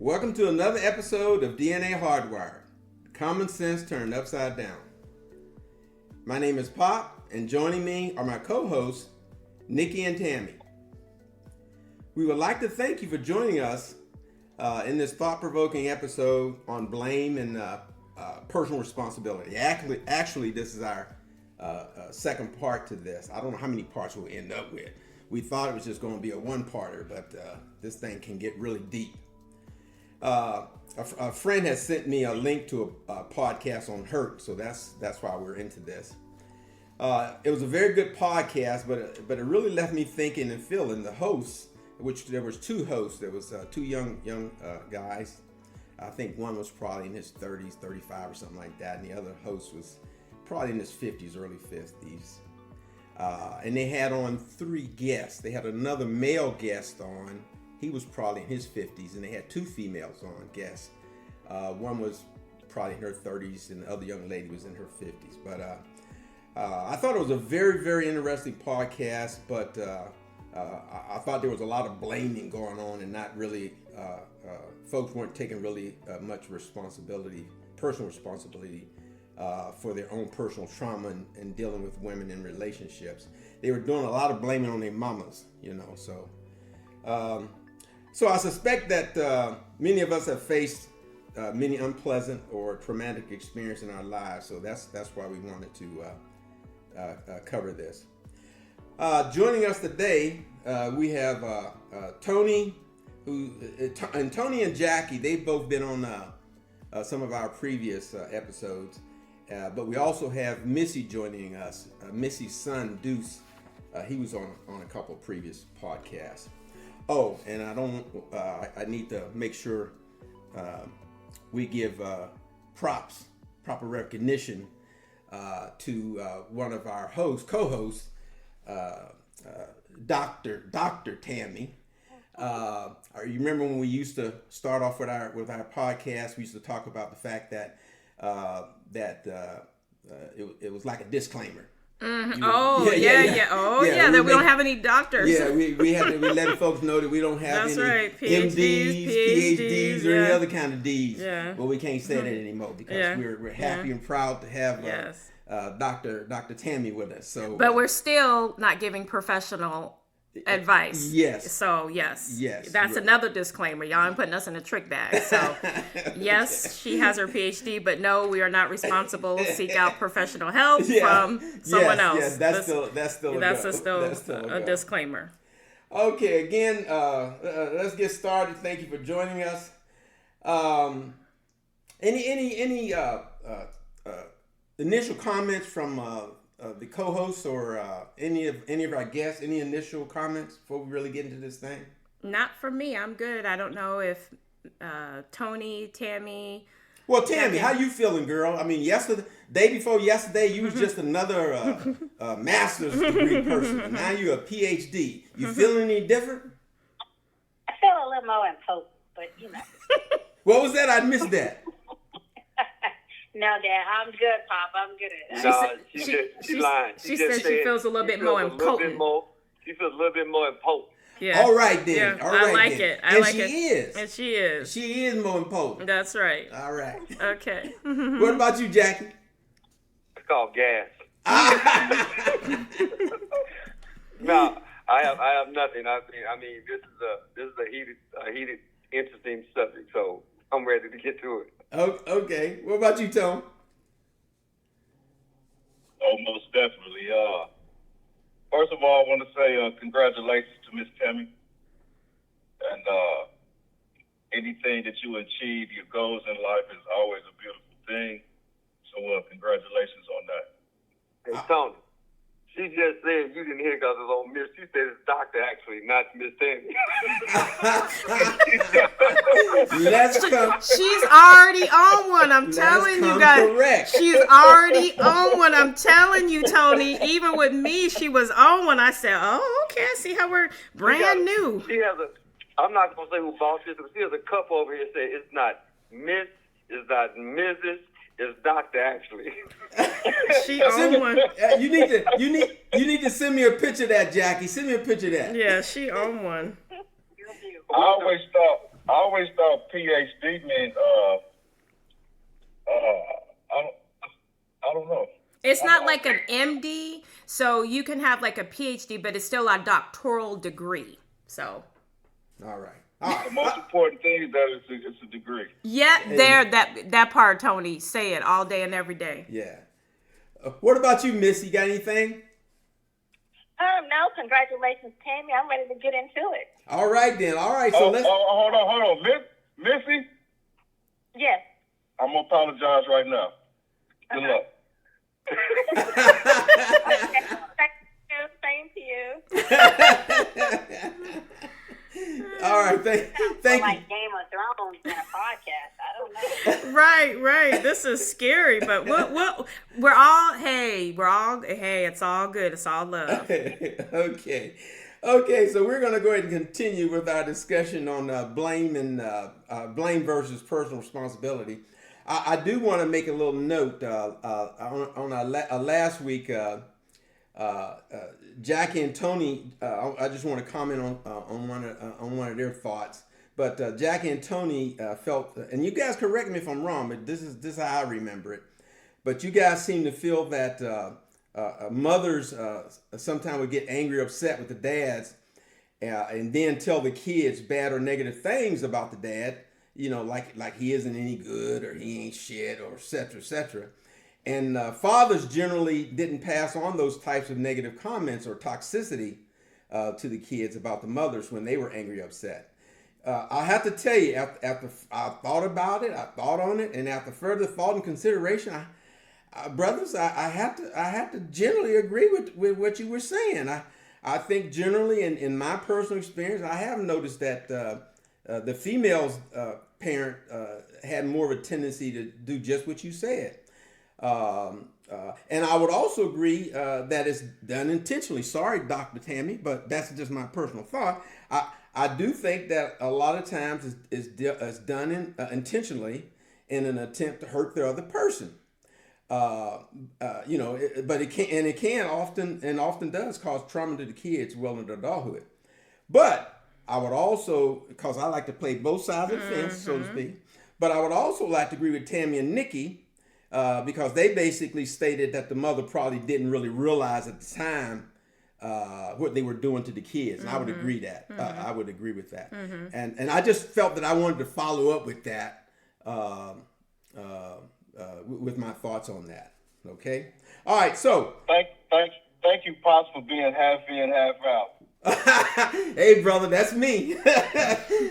Welcome to another episode of DNA Hardwired, common sense turned upside down. My name is Pop, and joining me are my co-hosts, Nikki and Tammy. We would like to thank you for joining us in this thought-provoking episode on blame and personal responsibility. Actually, this is our second part to this. I don't know how many parts we'll end up with. We thought it was just going to be a one-parter, but this thing can get really deep. A friend has sent me a link to a podcast on hurt, so that's why we're into this. It was a very good podcast, but it really left me thinking and feeling. The hosts, which there was two hosts, there was two young guys. I think one was probably in his 30s, 35 or something like that, and the other host was probably in his 50s, early 50s. And they had on three guests. They had another male guest on. He was probably in his 50s, and they had two females on guests. One was probably in her 30s, and the other young lady was in her 50s. But I thought it was a very, very interesting podcast, but I thought there was a lot of blaming going on and not really, folks weren't taking really much responsibility, personal responsibility for their own personal trauma and dealing with women in relationships. They were doing a lot of blaming on their mamas, so. So I suspect that many of us have faced many unpleasant or traumatic experiences in our lives. So that's why we wanted to cover this. Joining us today, we have Tony, and Tony and Jackie. They've both been on some of our previous episodes, but we also have Missy joining us. Missy's son, Deuce, he was on a couple of previous podcasts. Oh, and I need to make sure we give proper recognition to one of our co-hosts, Dr. Tammy. You remember when we used to start off with our podcast? We used to talk about the fact that it was like a disclaimer. Mm-hmm. That we don't have any doctors. Yeah, we let folks know that we don't have any PhDs, or any other kind of Ds. Yeah. But we can't say that anymore because we're happy and proud to have Dr. Tammy with us. So, but we're still not giving professional advice. Yes. So yes. That's another disclaimer. Y'all ain't putting us in a trick bag. So yes, she has her PhD, but no, we are not responsible. Seek out professional help from someone else. Yes, that's still a disclaimer. Okay, again, let's get started. Thank you for joining us. Any initial comments from the co-hosts or any of our guests? Any initial comments before we really get into this thing? Not for me. I'm good. I don't know if Tony, Tammy. Well, Tammy, how you feeling, girl? I mean, day before yesterday, you was just another master's degree person, and now you're a PhD. You feeling any different? I feel a little more impotent, but What was that? I missed that. No, Dad, I'm good, Pop. I'm good. She's lying. She said she feels a little bit more impotent. She feels a little bit more impotent. Yeah. All right, then. Yeah, all right, I like then. it. I like it. And she is. She is more impotent. That's right. All right. Okay. What about you, Jackie? It's called gas. No, I have nothing. I mean, this is a heated, interesting subject. So I'm ready to get to it. Okay. What about you, Tom? Oh, most definitely. First of all, I want to say congratulations to Miss Tammy. And anything that you achieve, your goals in life is always a beautiful thing. So congratulations on that. Hey, Tony, she just said you didn't hear because it's on Miss. She said it's doctor, actually, not Miss Tammy. She's already on one. I'm telling you guys. Correct. She's already on one. I'm telling you, Tony. Even with me, she was on one. I said, "Oh, okay. I see how we're brand new." She has I'm not gonna say who boss is, but she has a cup over here. Say it's not Miss, it's not Mrs. It's doctor, actually. She on one. You need to send me a picture of that, Jackie. Send me a picture of that. Yeah, she on one. I always thought always thought PhD meant I don't know. It's not like an MD, so you can have like a PhD, but it's still a doctoral degree. So. All right. The most important thing is that it's a degree. Yeah, that part, Tony. Say it all day and every day. Yeah. What about you, Missy? Got anything? No, congratulations, Tammy. I'm ready to get into it. All right then. All right. So let's. Hold on, Missy. Yes. I'm gonna apologize right now. Good luck. Same to you. All right, thank you. Like Game of Thrones in a podcast. I don't know. Right. This is scary, but we're all hey, it's all good. It's all love. Okay. So we're gonna go ahead and continue with our discussion on blame and blame versus personal responsibility. I do want to make a little note on our last week. Jackie and Tony, I just want to comment on one of their thoughts. But Jackie and Tony felt, and you guys correct me if I'm wrong, but this is how I remember it. But you guys seem to feel that mothers sometimes would get angry, upset with the dads, and then tell the kids bad or negative things about the dad. You know, like he isn't any good, or he ain't shit, or et cetera, et cetera. And fathers generally didn't pass on those types of negative comments or toxicity to the kids about the mothers when they were angry, upset. I have to tell you, after I thought about it, I thought on it, and after further thought and consideration, brothers, I have to generally agree with what you were saying. I think generally, in my personal experience, I have noticed that the female's parent had more of a tendency to do just what you said. And I would also agree that it's done intentionally. Sorry, Dr. Tammy, but that's just my personal thought. I do think that a lot of times it's done intentionally in an attempt to hurt the other person. But it can often does cause trauma to the kids well into adulthood. But I would also, because I like to play both sides of the fence, so to speak, but I would also like to agree with Tammy and Nikki because they basically stated that the mother probably didn't really realize at the time what they were doing to the kids. And I would agree that. I would agree with that. And I just felt that I wanted to follow up with that with my thoughts on that. Okay? All right, so. Thank you, Pops, for being half in, half out. Hey, brother, that's me.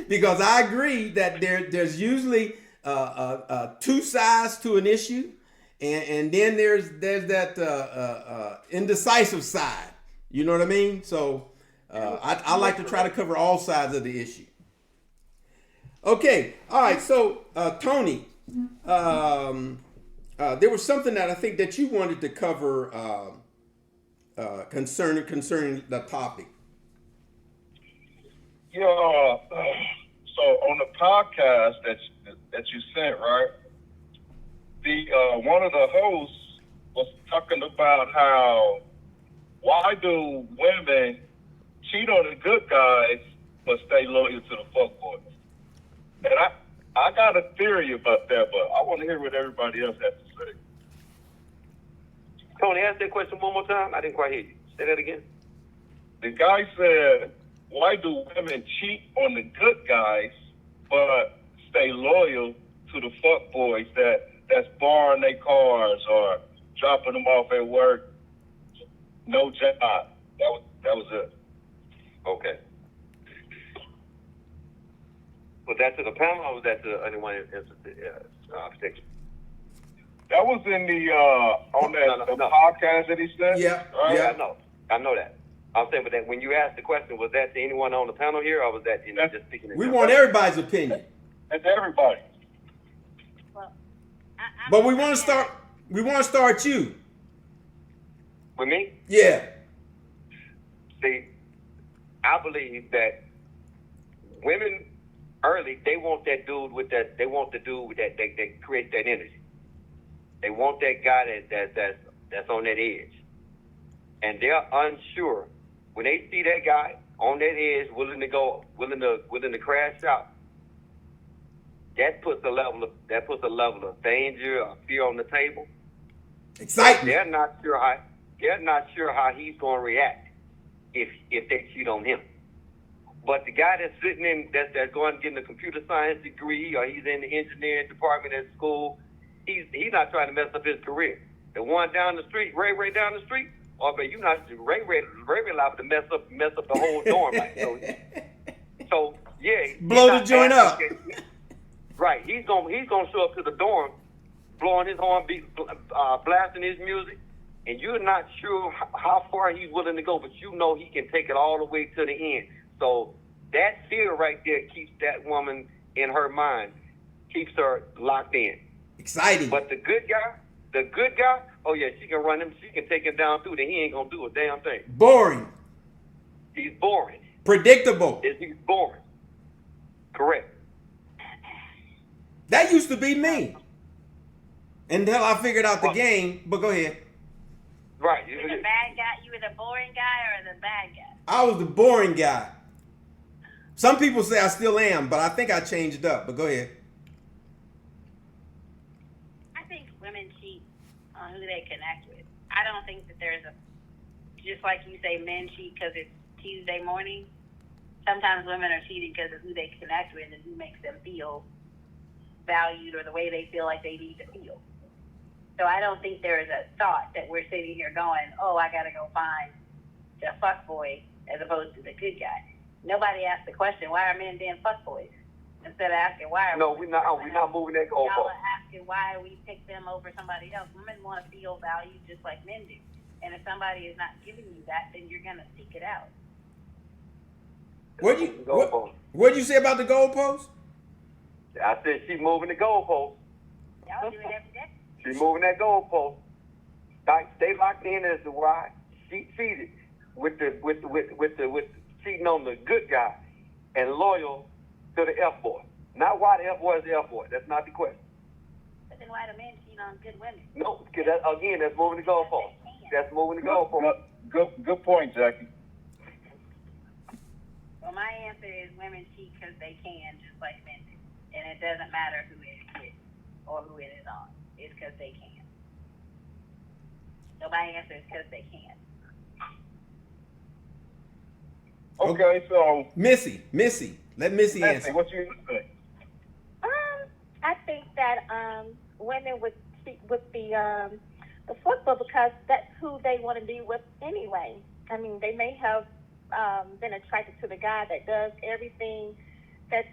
Because I agree that there's usually two sides to an issue, and then there's that indecisive side. You know what I mean? So I like to try to cover all sides of the issue. Okay, all right. So Tony, there was something that I think that you wanted to cover concerning the topic. Yeah. So on the podcast that you sent, right? The one of the hosts was talking about why do women cheat on the good guys but stay loyal to the fuckboys? And I got a theory about that, but I want to hear what everybody else has to say. Tony, ask that question one more time. I didn't quite hear you. Say that again. The guy said, why do women cheat on the good guys but stay loyal to the fuckboys that's borrowing their cars or dropping them off at work? No job. That was it. Okay. Was that to the panel or was that to anyone in particular? That was in the podcast that he said. Yeah, right? yeah. I know that. I'm saying, but that when you asked the question, was that to anyone on the panel here, or was that just speaking? We want everybody's opinion. That's everybody. Well, But we want to start. We want to start you. With me? Yeah. See, I believe that women early, they want that dude with that. They want the dude with that. They create that energy. They want that guy that's on that edge, and they're unsure when they see that guy on that edge, willing to crash out. that puts a level of danger or fear on the table. Excitement. They're not sure how he's going to react if they cheat on him. But the guy that's sitting in that's going to get a computer science degree, or he's in the engineering department at school, he's not trying to mess up his career. The one down the street, Ray down the street, but you not Ray liable to mess up the whole dorm. So yeah, blow the joint up. Right, he's gonna show up to the dorm, blowing his horn, blasting his music, and you're not sure how far he's willing to go, but you know he can take it all the way to the end. So that fear right there keeps that woman in her mind, keeps her locked in. Exciting. But the good guy, oh yeah, she can run him, she can take him down through there. He ain't gonna do a damn thing. Boring. He's boring. Predictable. He's boring. Correct. That used to be me. Until I figured out the game, but go ahead. Right. You were the bad guy? You were the boring guy or the bad guy? I was the boring guy. Some people say I still am, but I think I changed up. But go ahead. I think women cheat on who they connect with. I don't think that there's just like you say, men cheat because it's Tuesday morning. Sometimes women are cheating because of who they connect with and who makes them feel valued or the way they feel like they need to feel. So I don't think there is a thought that we're sitting here going, oh, I got to go find the fuckboy as opposed to the good guy. Nobody asked the question, why are men being fuckboys? Instead of asking why are we're not moving that goalpost. Y'all are asking why we pick them over somebody else. Women want to feel valued just like men do. And if somebody is not giving you that, then you're going to seek it out. What'd you say about the goalpost? I said she's moving the goalpost. Y'all do it every day. She's moving that goalpost. They locked in as to why she cheated with cheating on the good guy and loyal to the F boy. Not why the F boy is the F boy. That's not the question. But then why do men cheat on good women? No, because that's moving the goalpost. That's moving the goalpost. Good point, Jackie. Well, my answer is women cheat because they can, just like men do. And it doesn't matter who it is with or who it is on. It's because they can. So my answer is because they can. Okay, so Missy, let Missy answer. What you think? I think that women would cheat with the football because that's who they want to be with anyway. I mean, they may have been attracted to the guy that does everything that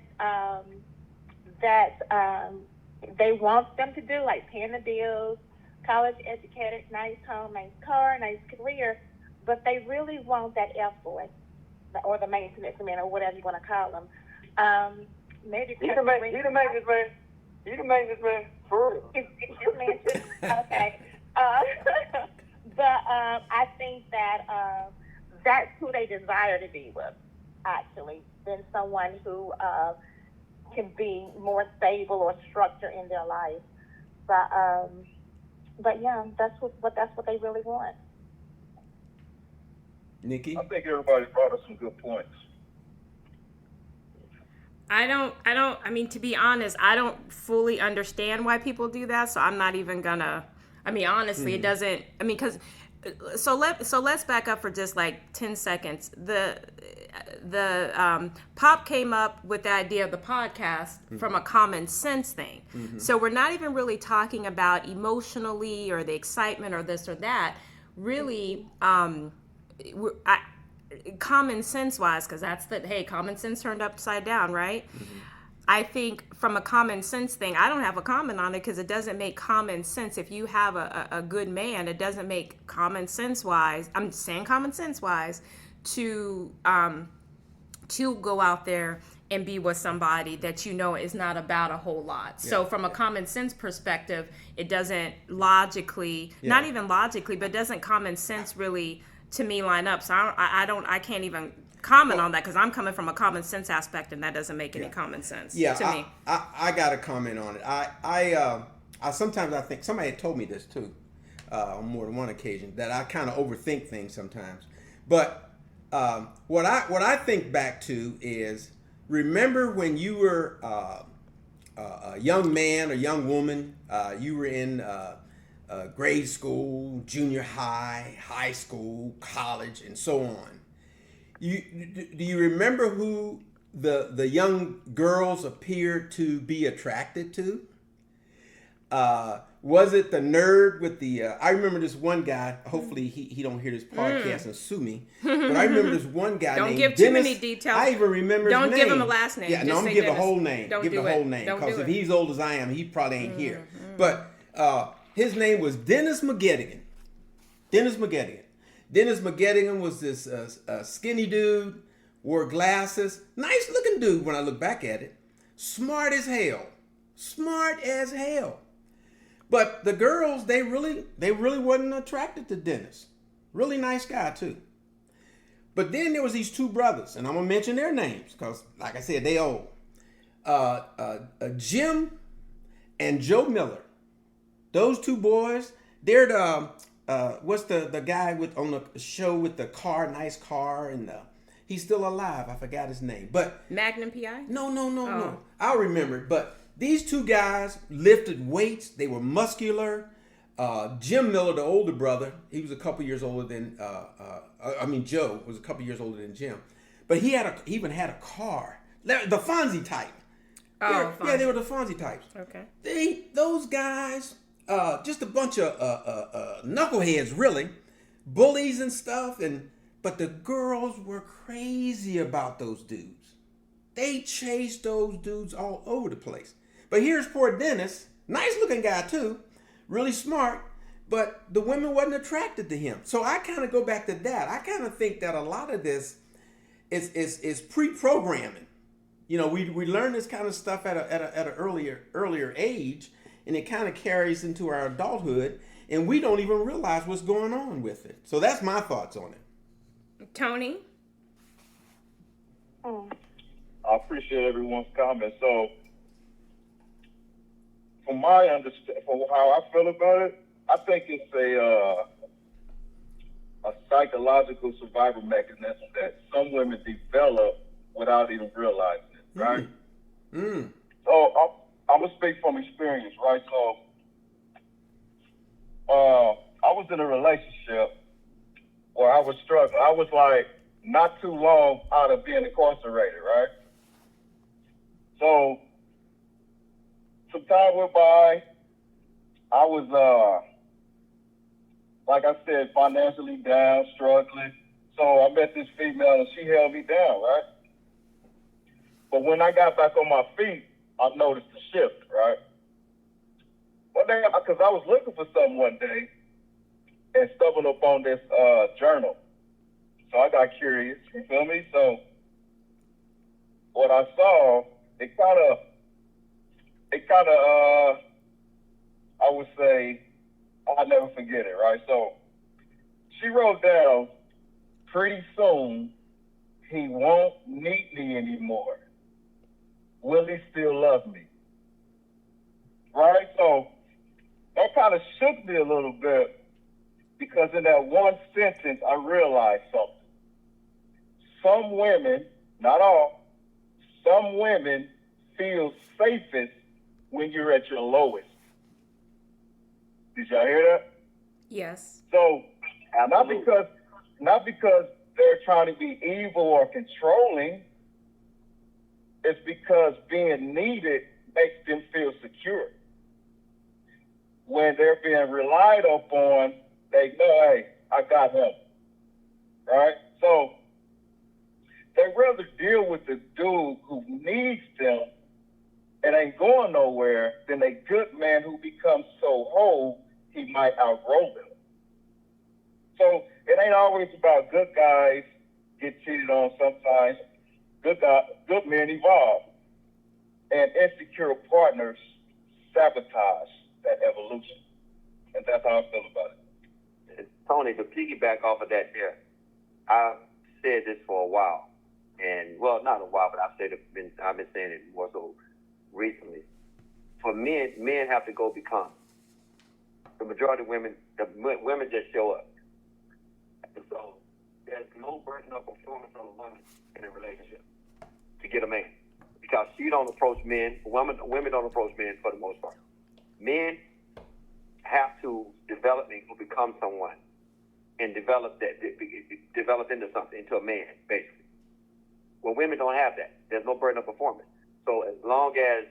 they want them to do, like paying the bills, college educated, nice home, nice car, nice career, but they really want that F boy or the maintenance man or whatever you want to call him. Maybe He the maintenance man. He the maintenance man for real. It's his man too. Okay. But I think that that's who they desire to be with, actually, than someone who can be more stable or structured in their life. But yeah, that's what they really want. Nikki? I think everybody brought us some good points. I mean, to be honest, I don't fully understand why people do that, so I'm not even gonna, I mean, honestly, it doesn't, I mean, because, so let's back up for just like 10 seconds. The Pop came up with the idea of the podcast from a common sense thing. So we're not even really talking about emotionally or the excitement or this or that. Really, common sense wise, because that's common sense turned upside down, right? I think from a common sense thing, I don't have a comment on it because it doesn't make common sense. If you have a good man, it doesn't make common sense wise, I'm saying common sense wise, to go out there and be with somebody that you know is not about a whole lot. Yeah. So from a common sense perspective, it doesn't logically, not even logically, but doesn't common sense really to me line up. So I can't even comment on that because I'm coming from a common sense aspect and that doesn't make any common sense to me. I got to comment on it. I sometimes I think somebody had told me this too on more than one occasion that I kind of overthink things sometimes. But what I think back to is remember when you were a young man or young woman, you were in grade school, junior high, high school, college, and so on. Do you remember who the young girls appeared to be attracted to? Was it the nerd with the? I remember this one guy. Hopefully, he don't hear this podcast and sue me. But I remember this one guy. Don't named give Dennis. too many details. I even remember. Don't his give name. him a last name. Yeah, Just no, I'm say gonna give the Dennis. whole name. Don't give do the it. whole name Don't because do if it. he's old as I am, he probably ain't here. But his name was Dennis McGettigan. Dennis McGettigan. Dennis McGettigan was this skinny dude, wore glasses, nice looking dude when I look back at it. Smart as hell. Smart as hell. But the girls, they really wasn't attracted to Dennis. Really nice guy too. But then there was these two brothers, and I'm gonna mention their names because, like I said, they old. Jim and Joe Miller. Those two boys, they're the what's the guy with on the show with the car, nice car, and he's still alive. I forgot his name, but Magnum PI? no. I'll remember it. But these two guys lifted weights. They were muscular. Jim Miller, the older brother, he was a couple years older than. Joe was a couple years older than Jim, but he even had a car, the Fonzie type. Oh, yeah, they were the Fonzie types. Okay. Those guys, just a bunch of knuckleheads, really, bullies and stuff. But the girls were crazy about those dudes. They chased those dudes all over the place. But here's poor Dennis, nice looking guy too, really smart, but the women wasn't attracted to him. So I kind of go back to that. I kind of think that a lot of this is pre-programming. You know, we learn this kind of stuff at an earlier age, and it kind of carries into our adulthood, and we don't even realize what's going on with it. So that's my thoughts on it. Tony? I appreciate everyone's comments. So, from my understanding, from how I feel about it, I think it's a psychological survival mechanism that some women develop without even realizing it, right? So, I'm gonna speak from experience, right? So, I was in a relationship where I was struggling. I was like not too long out of being incarcerated, right? So some time went by. I was, like I said, financially down, struggling. So I met this female and she held me down, right? But when I got back on my feet, I noticed a shift, right? One day, because I was looking for something one day and stumbled upon this journal. So I got curious, you feel me? So what I saw, it kind of, I would say, I'll never forget it, right? So she wrote down, pretty soon, he won't need me anymore. Will he still love me? Right? So that kind of shook me a little bit because in that one sentence, I realized something. Some women, not all, some women feel safest when you're at your lowest. Did y'all hear that? Yes. So not because they're trying to be evil or controlling, it's because being needed makes them feel secure. When they're being relied upon, they know, hey, I got him. Right? So they rather deal with the dude who needs them and ain't going nowhere than a good man who becomes so whole he might outgrow them. So it ain't always about good guys get cheated on sometimes. Good men evolve. And insecure partners sabotage that evolution. And that's how I feel about it. Tony, to piggyback off of that there, I've said this for a while. And, well, not a while, but I've been saying it more so recently. For men have to go become. The majority of women just show up. And so there's no burden of performance on a woman in a relationship to get a man. because she don't approach men. Women don't approach men for the most part. Men have to develop and become someone and develop into something, into a man, basically. Well, women don't have that. There's no burden of performance. So as long as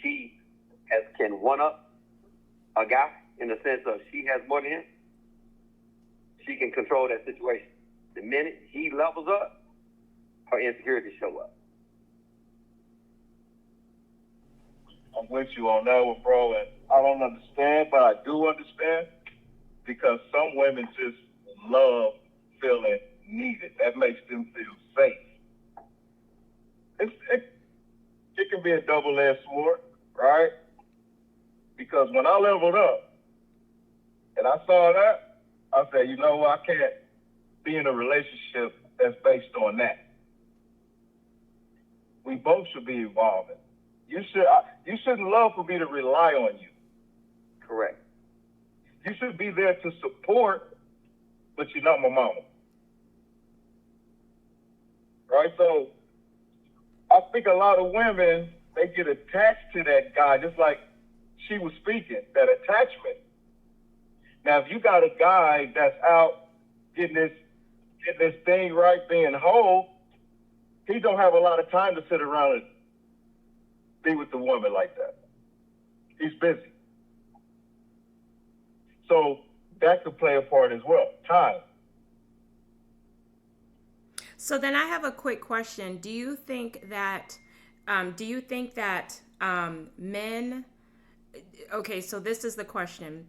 she can one-up a guy in the sense of she has more than him, she can control that situation. The minute he levels up, her insecurities show up. I'm with you on that one, bro, and I don't understand, but I do understand, because some women just love feeling needed. That makes them feel safe. It can be a double-edged sword, right? Because when I leveled up and I saw that, I said, you know what, I can't be in a relationship that's based on that. We both should be evolving. You shouldn't love for me to rely on you. Correct. You should be there to support, but you're not my mama. Right? So I think a lot of women, they get attached to that guy, just like she was speaking, that attachment. Now, if you got a guy that's out getting this thing right, being whole, he don't have a lot of time to sit around and be with the woman like that. He's busy. So that could play a part as well. Time. So then I have a quick question. Do you think that men, okay, so this is the question.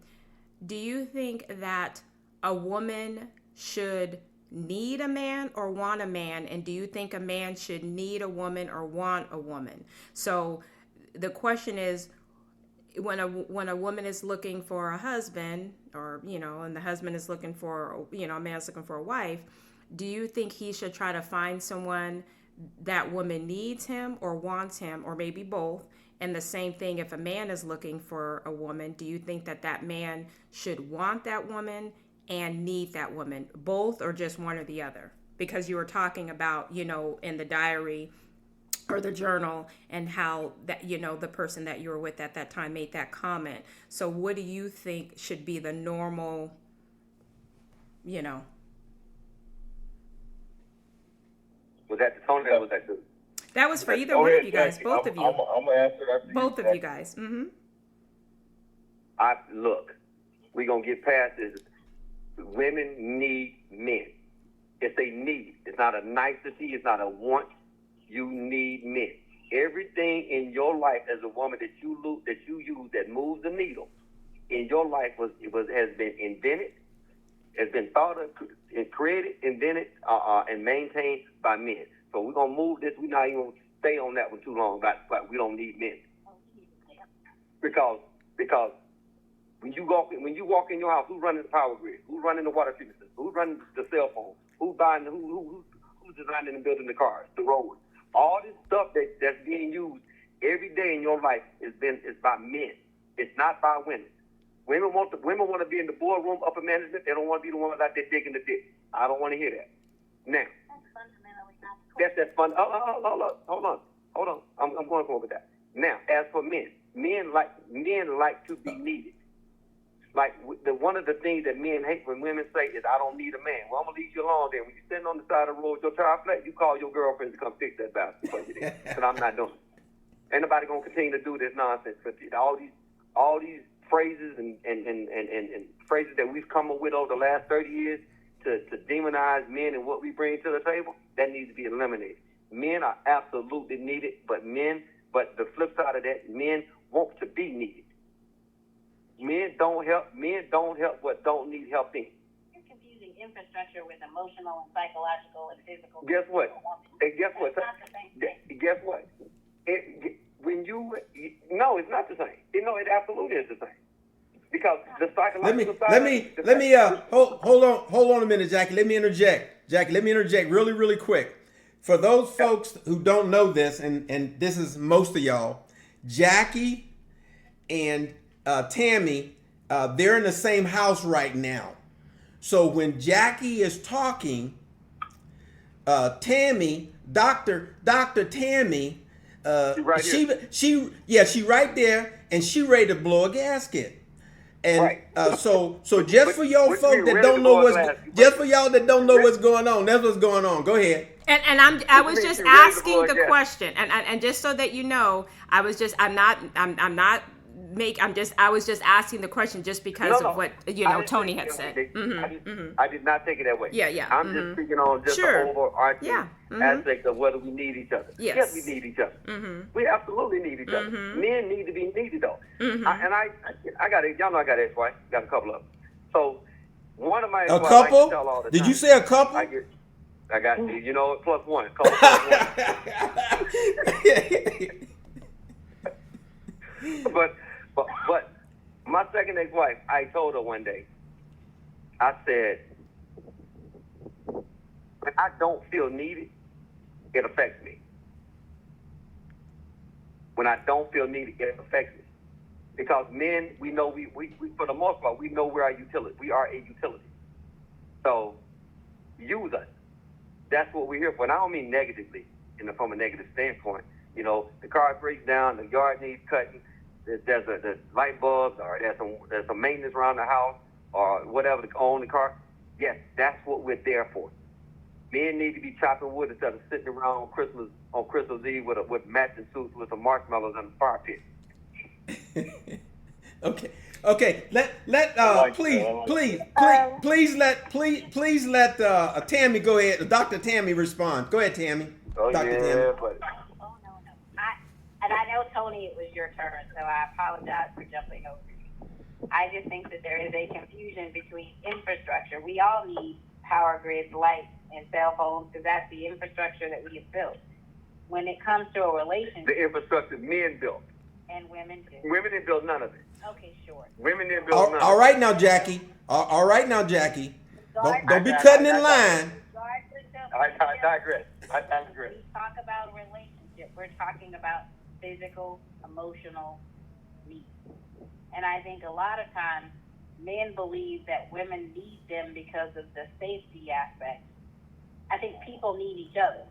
Do you think that a woman should need a man or want a man? And do you think a man should need a woman or want a woman? So the question is, when a woman is looking for a husband, or, and the husband is looking for, a man's looking for a wife, do you think he should try to find someone that woman needs him or wants him, or maybe both? And the same thing, if a man is looking for a woman, do you think that man should want that woman and need that woman, both, or just one or the other? Because you were talking about, in the diary or the journal, and how that, the person that you were with at that time made that comment. So what do you think should be the normal, Was that the Tony or was that the... That was for either one of you guys, both of you. I'm going to answer after you. Both of you guys. Mm-hmm. Look, we're going to get past this. Women need men. It's a need. It's not a nicety. It's not a want. You need men. Everything in your life as a woman that you use that moves the needle in your life has been invented, has been thought of and created, invented, and maintained by men. So we're gonna move this. We're not even gonna stay on that one too long. But we don't need men, because when you walk in your house, who's running the power grid? Who's running the water treatment system? Who's running the cell phone? Who's designing and building the cars, the roads? All this stuff that's being used every day in your life is by men. It's not by women. Women want to be in the boardroom, upper management. They don't want to be the ones out there digging the ditch. I don't want to hear that. Now, that's fun. Hold on. I'm going over that. Now, as for men like to be needed. Like one of the things that men hate when women say is, "I don't need a man." Well, I'm gonna leave you alone there. When you're sitting on the side of the road with your tire flat, you call your girlfriend to come fix that bastard for you there. Because I'm not doing it. Ain't nobody gonna continue to do this nonsense. But all these phrases and phrases that we've come up with over the last 30 years to demonize men and what we bring to the table, that needs to be eliminated. Men are absolutely needed, but the flip side of that, men want to be needed. Men don't help what don't need help in. You're confusing infrastructure with emotional and psychological and physical. Guess what? Guess what? It's not the same thing. Guess what? No, it's not the same. It absolutely is the same. Because the psychological side. Let me hold on a minute, Jackie. Let me interject. Really, really quick. For those folks who don't know this, and this is most of y'all, Jackie and Tammy, they're in the same house right now. So when Jackie is talking, Tammy, Dr. Tammy right here. she right there, and she ready to blow a gasket. And Right. so just for y'all What folk you that mean, don't know ready to what's blow a gasket? just for y'all that don't know what's going on, that's what's going on. Go ahead. And I was mean just she ready to blow asking a the gasket? question, and just so that you know, I was just asking the question just because No, of what I didn't Tony take had it said. that way. I did not take it that way. Yeah, yeah. I'm just speaking on just Sure. the overarching Yeah. aspect of whether we need each other. Yes. We need each other. We absolutely need each other. Men need to be needed though. I got it. Y'all know I got ex-wife. Got a couple of them. So one of my A ex-wives I like to tell couple? all the Did time. you say a couple? I got plus one. Couple plus one. But my second ex-wife, I told her one day, I said, when I don't feel needed, it affects me. When I don't feel needed, it affects me. Because men, we know we for the most part, we know we're a utility. We are a utility. So use us. That's what we're here for. And I don't mean negatively, from a negative standpoint. The car breaks down, the yard needs cutting, there's light bulbs, or there's some maintenance around the house, or whatever to own the car. Yes, that's what we're there for. Men need to be chopping wood instead of sitting around on Christmas Eve with matching suits with some marshmallows in the fire pit. Okay. Please let Tammy go ahead. Dr. Tammy respond. Go ahead, Tammy. Oh, Dr. yeah, Tammy. but Oh, no. I know, Tony, it was your turn, so I apologize for jumping over you. I just think that there is a confusion between infrastructure. We all need power grids, lights, and cell phones because that's the infrastructure that we have built. When it comes to a relationship, the infrastructure men built. and women do. Women didn't build none of it. Okay, sure. Women didn't build none All of right now, Jackie. All right now, Jackie. Don't be cutting in line. I digress. We talk about relationship. We're talking about physical, emotional needs. And I think a lot of times men believe that women need them because of the safety aspect. I think people need each other.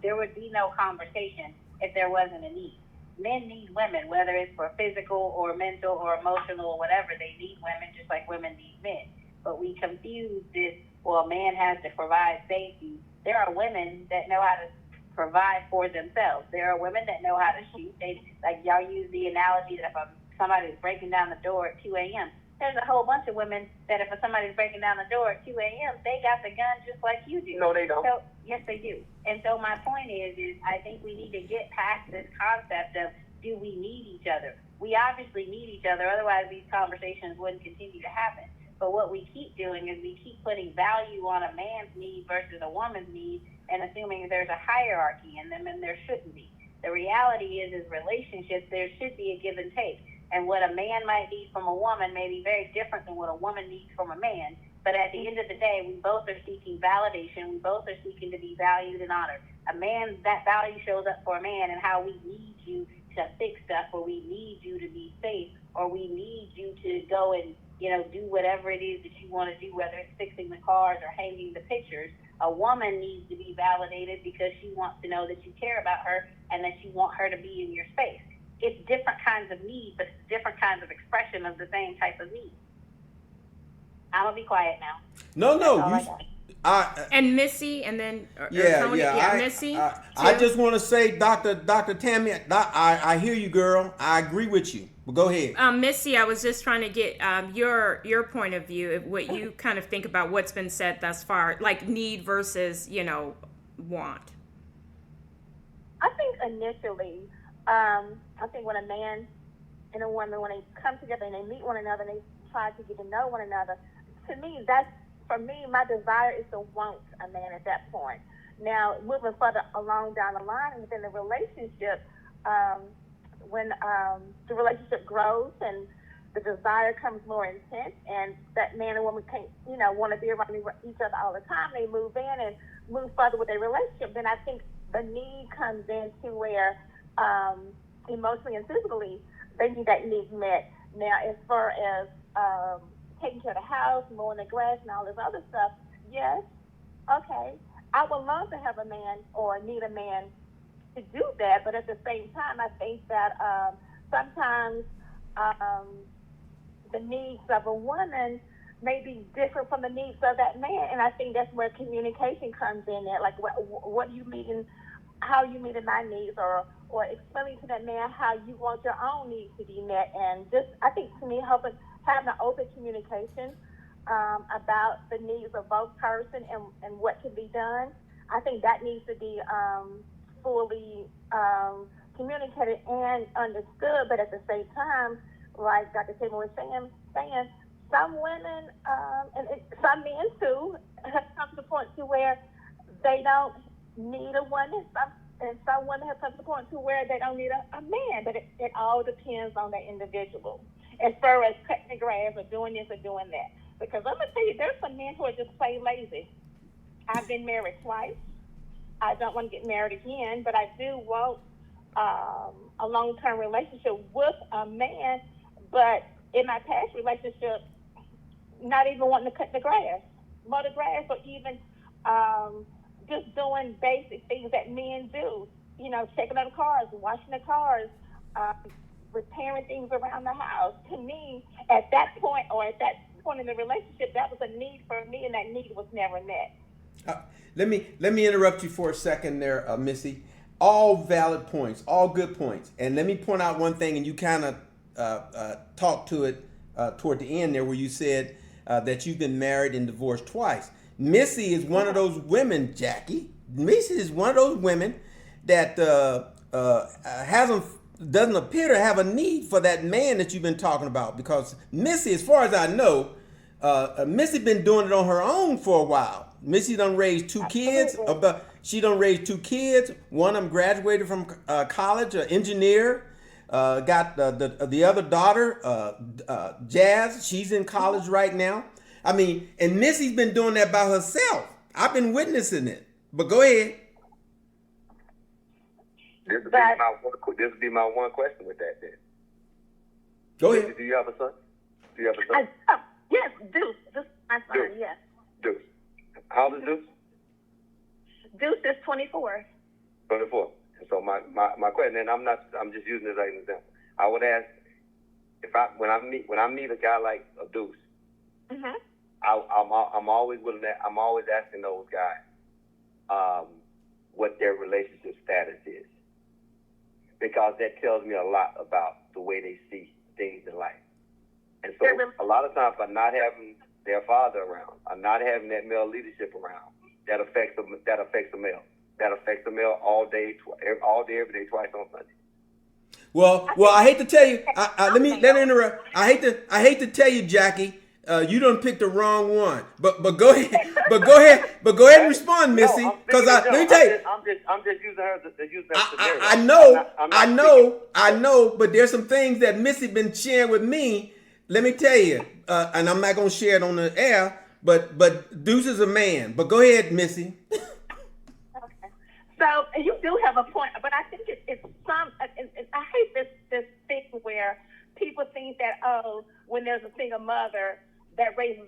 There would be no conversation if there wasn't a need. Men need women, whether it's for physical or mental or emotional or whatever. They need women just like women need men. But we confuse this, well, a man has to provide safety. There are women that know how to provide for themselves. There are women that know how to shoot. Like y'all use the analogy that if somebody's breaking down the door at 2 a.m., there's a whole bunch of women that if somebody's breaking down the door at 2 a.m., they got the gun just like you do. No, they don't. So, yes, they do. And so my point is I think we need to get past this concept of do we need each other? We obviously need each other. Otherwise, these conversations wouldn't continue to happen. But what we keep doing is we keep putting value on a man's need versus a woman's need and assuming there's a hierarchy in them, and there shouldn't be. The reality is relationships, there should be a give and take. And what a man might need from a woman may be very different than what a woman needs from a man. But at the end of the day, we both are seeking validation. We both are seeking to be valued and honored. A man, that value shows up for a man and how we need you to fix stuff, or we need you to be safe, or we need you to go and, do whatever it is that you want to do, whether it's fixing the cars or hanging the pictures. A woman needs to be validated because she wants to know that you care about her and that you want her to be in your space. It's different kinds of need, but it's different kinds of expression of the same type of need. I'm gonna be quiet now. No. And Missy, and then Tony, Missy. I just want to say, Dr. Tammy, I hear you, girl. I agree with you. But go ahead. Missy, I was just trying to get your point of view, of what you kind of think about what's been said thus far, like need versus want. I think initially, I think when a man and a woman, when they come together and they meet one another and they try to get to know one another, to me, for me, my desire is to want a man at that point. Now, moving further along down the line within the relationship, when the relationship grows and the desire comes more intense, and that man and woman can't, want to be around each other all the time, they move in and move further with their relationship, then I think the need comes into where emotionally and physically they need that need met. Now, as far as taking care of the house, mowing the grass, and all this other stuff, yes, okay. I would love to have a man or need a man to do that, but at the same time, I think that sometimes the needs of a woman may be different from the needs of that man, and I think that's where communication comes in. At like, what you meeting, how you meeting my needs, or explaining to that man how you want your own needs to be met, and just I think to me, having an open communication about the needs of both person and what can be done. I think that needs to be fully communicated and understood, but at the same time, like Dr. Taylor was saying, some women and some men too have come to the point to where they don't need a woman. Some women have come to the point to where they don't need a man, but it all depends on the individual as far as cutting the grass or doing this or doing that. Because I'm gonna tell you, there's some men who are just plain lazy. I've been married twice. I don't want to get married again, but I do want a long-term relationship with a man. But in my past relationship, not even wanting to cut the grass, mow the grass, or even just doing basic things that men do. You know, checking on the cars, washing the cars, repairing things around the house. To me, at that point in the relationship, that was a need for me, and that need was never met. Let me interrupt you for a second there, Missy. All valid points, all good points. And let me point out one thing, and you kind of talked to it toward the end there, where you said that you've been married and divorced twice. Missy is one of those women, Jackie. Missy is one of those women that doesn't appear to have a need for that man that you've been talking about, because Missy, as far as I know, Missy been doing it on her own for a while. Missy done raised two kids. She done raised two kids. One of them graduated from college, an engineer. Got the other daughter, Jazz. She's in college right now. I mean, and Missy's been doing that by herself. I've been witnessing it. But go ahead. This would be my one question with that then. Go ahead. Do you have a son? Yes, Deuce. This is my son, Deuce. yes. Deuce. How old is Deuce? Deuce is 24. 24. And so my question, and I'm just using this as an example. I would ask when I meet a guy like a Deuce, Mm-hmm. I'm always asking those guys what their relationship status is, because that tells me a lot about the way they see things in life. And so a lot of times by not having their father around, or not having that male leadership around, that affects the male. That affects the male all day, every day, twice on Sunday. Well, I hate to tell you. Let me interrupt. I hate to tell you, Jackie. You done picked the wrong one. But go ahead. But go ahead and respond, Missy. Because let me tell you. I'm just using her to use that scenario. I know. But there's some things that Missy been sharing with me. Let me tell you, and I'm not gonna share it on the air. But Deuce is a man. But go ahead, Missy. Okay. So you do have a point, but I think it's some. I hate this thing where people think that when there's a single mother that raises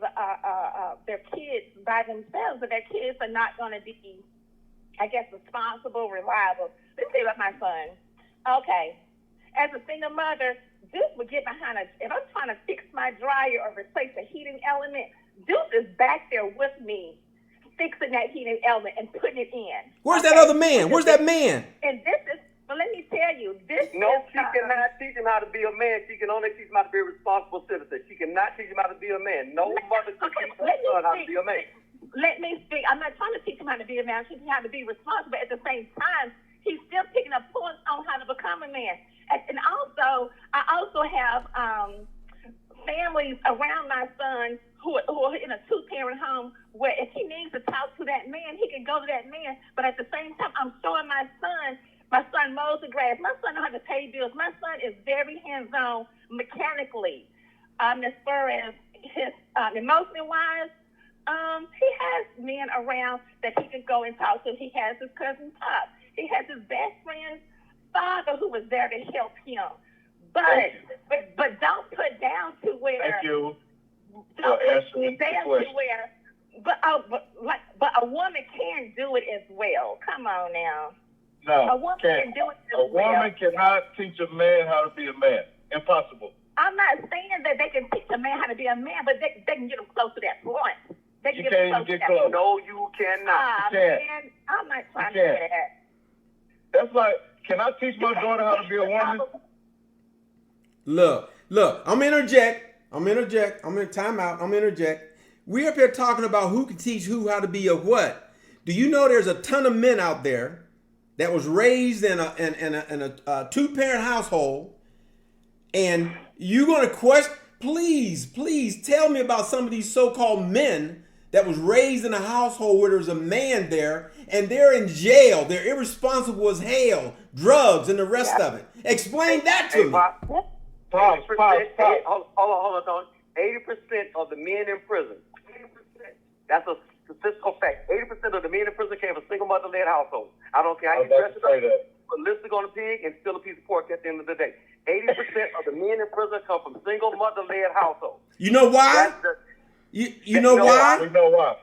their kids by themselves, but their kids are not going to be, I guess, responsible, reliable. Let's say about my son. Okay, as a single mother, Deuce would get behind if I'm trying to fix my dryer or replace a heating element, Deuce is back there with me, fixing that heating element and putting it in. Where's that other man? Where's that man? And this is, well, let me tell you, she cannot teach him how to be a man. She can only teach him how to be a responsible citizen. She cannot teach him how to be a man. No mother can teach her son how to be a man. Let me speak. I'm not trying to teach him how to be a man. I'm teaching him how to be responsible. But at the same time, he's still picking up points on how to become a man. And also, I also have families around my son who are in a two-parent home where if he needs to talk to that man, he can go to that man. But at the same time, I'm showing my son mows the grass. My son knows how to pay bills. My son is very hands-on mechanically. As far as his emotional-wise, he has men around that he can go and talk to. He has his cousin Pop. He has his best friend's father who was there to help him. But don't put down to where. Thank you. Don't put down to where. But a woman can do it as well. Come on now. No, A woman can do it a as well. woman cannot teach a man how to be a man. Impossible. I'm not saying that they can teach a man how to be a man, but they can get him close to that point. They can You get can't him even close to get that close. point. No, you cannot. You can't. Man, I'm not trying You to can't. do that. That's like, can I teach my daughter how to be a woman? Look, I'm interject. I'm in timeout. I'm interject. We're up here talking about who can teach who how to be a what. Do you know there's a ton of men out there that was raised in a two-parent household, and you're going to question? Please tell me about some of these so-called men that was raised in a household where there's a man there, and they're in jail. They're irresponsible as hell, drugs, and the rest of it. Explain that to me. Pause. Hold on. 80% of the men in prison. 80%. That's a statistical fact. 80% of the men in prison came from single mother-led households. I don't care how you dress it up. Put lipstick on a pig and steal a piece of pork at the end of the day. 80% of the men in prison come from single mother-led households. You know why? You know why? We know why.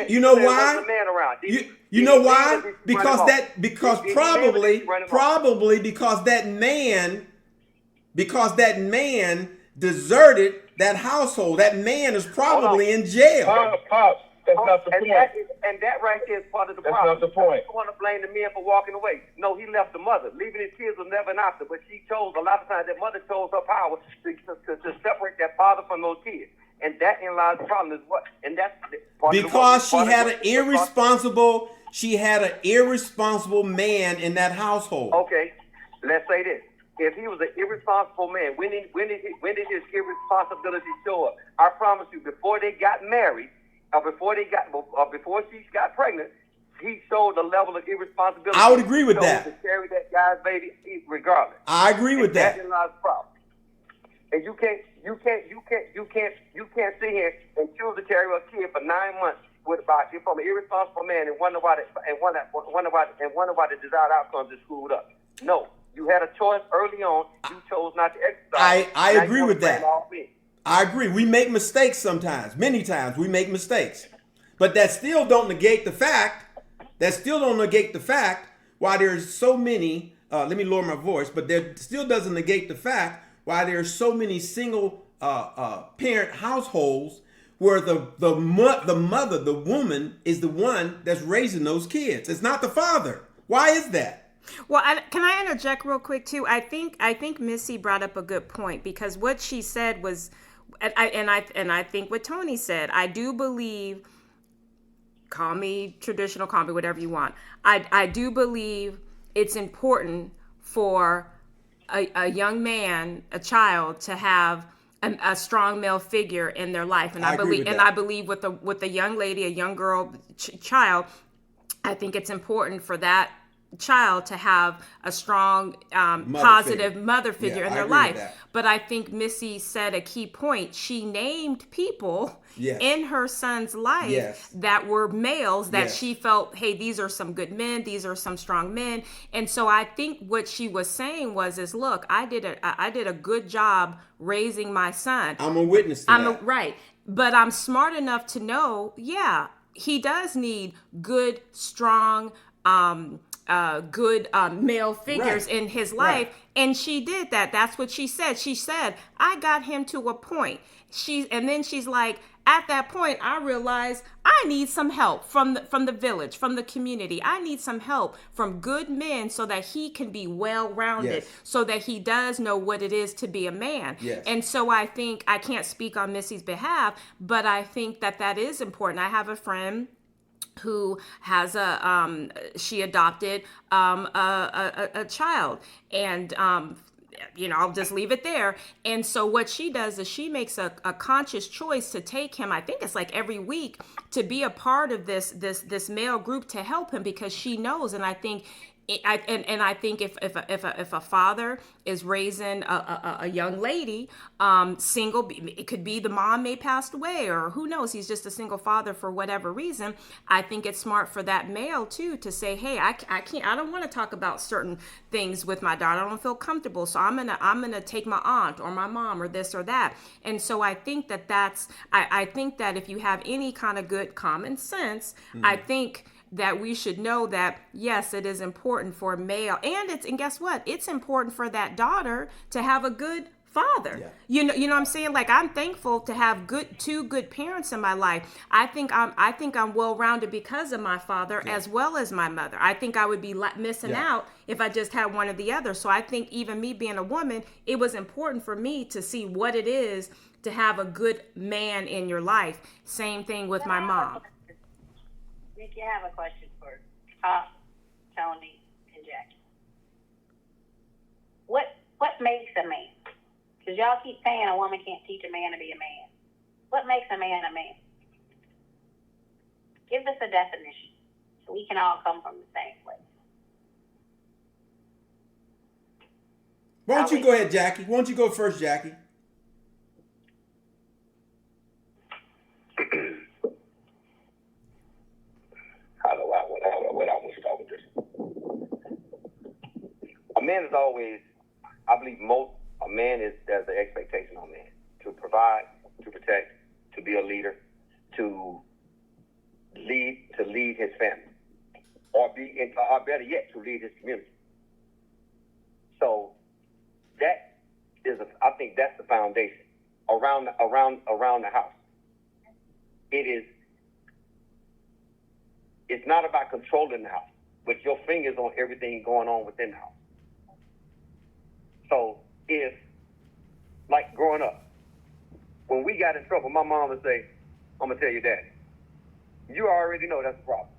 You know why? You know why? Because that man deserted that household. That man is probably in jail. Pops. That's not the point. And that right there is part of the That's problem. not the point. You want to blame the man for walking away. No, he left the mother. Leaving his kids was never an option, but she chose, a lot of times, that mother chose her power to separate that father from those kids. And that in lies the problem is what? And that's part because she had an irresponsible man in that household. Okay, let's say this. If he was an irresponsible man, when did his irresponsibility show up? I promise you, before they got married, before she got pregnant, he showed a level of irresponsibility. I would agree with that. To carry that guy's baby regardless. I agree with that. That's lies the problem. And you can't sit here and choose to carry a kid for 9 months from an irresponsible man and wonder why the desired outcomes is screwed up. No, you had a choice early on. You chose not to exercise. I agree with that. I agree. We make mistakes sometimes. Many times we make mistakes, but that still don't negate the fact. Why there's so many. Let me lower my voice, but that still doesn't negate the fact why there's so many single parent households where the mother, the woman, is the one that's raising those kids. It's not the father. Why is that? Well, can I interject real quick too? I think Missy brought up a good point, because what she said was, and I think what Tony said. I do believe, call me traditional, call me whatever you want. I do believe it's important for a young man, a child, to have a strong male figure in their life, and I believe with a young lady, a young girl, child, I think it's important for that child to have a strong positive mother figure in their life. But I think Missy said a key point. She named people in her son's life that were males that she felt, hey, these are some good men, these are some strong men. And so I think what she was saying is, look, I did a good job raising my son. I'm a witness to that. Right. But I'm smart enough to know, he does need good, strong, good male figures in his life. And she did that. That's what she said. She said, I got him to a point. And then she's like, at that point, I realized I need some help from the village, from the community. I need some help from good men so that he can be well-rounded, so that he does know what it is to be a man. And so I think, I can't speak on Missy's behalf, but I think that is important. I have a friend who has she adopted a child, and I'll just leave it there. And so what she does is she makes a conscious choice to take him, I think it's like every week, to be a part of this male group to help him, because she knows. And I think I think if a father is raising a young lady, single, it could be the mom may passed away, or who knows, he's just a single father for whatever reason. I think it's smart for that male too to say, hey, I don't want to talk about certain things with my daughter. I don't feel comfortable, so I'm gonna take my aunt or my mom or this or that. And so I think I think that if you have any kind of good common sense, I think that we should know that, yes, it is important for a male, and guess what? It's important for that daughter to have a good father. Yeah. You know what I'm saying? Like, I'm thankful to have two good parents in my life. I think I'm well-rounded because of my father as well as my mother. I think I would be missing out if I just had one or the other. So I think even me being a woman, it was important for me to see what it is to have a good man in your life. Same thing with my mom. Nikki, I have a question for Tony and Jackie. What makes a man? Because y'all keep saying a woman can't teach a man to be a man. What makes a man a man? Give us a definition so we can all come from the same place. Why don't you go ahead, Jackie? Why don't you go first, Jackie? What I want to start with this. A man is always, I believe a man there's an expectation on man to provide, to protect, to be a leader, to lead his family, or better yet, to lead his community. So that is, I think that's the foundation around the house. It's not about controlling the house, but your fingers on everything going on within the house. So if, like growing up, when we got in trouble, my mom would say, I'm going to tell your daddy. You already know that's the problem.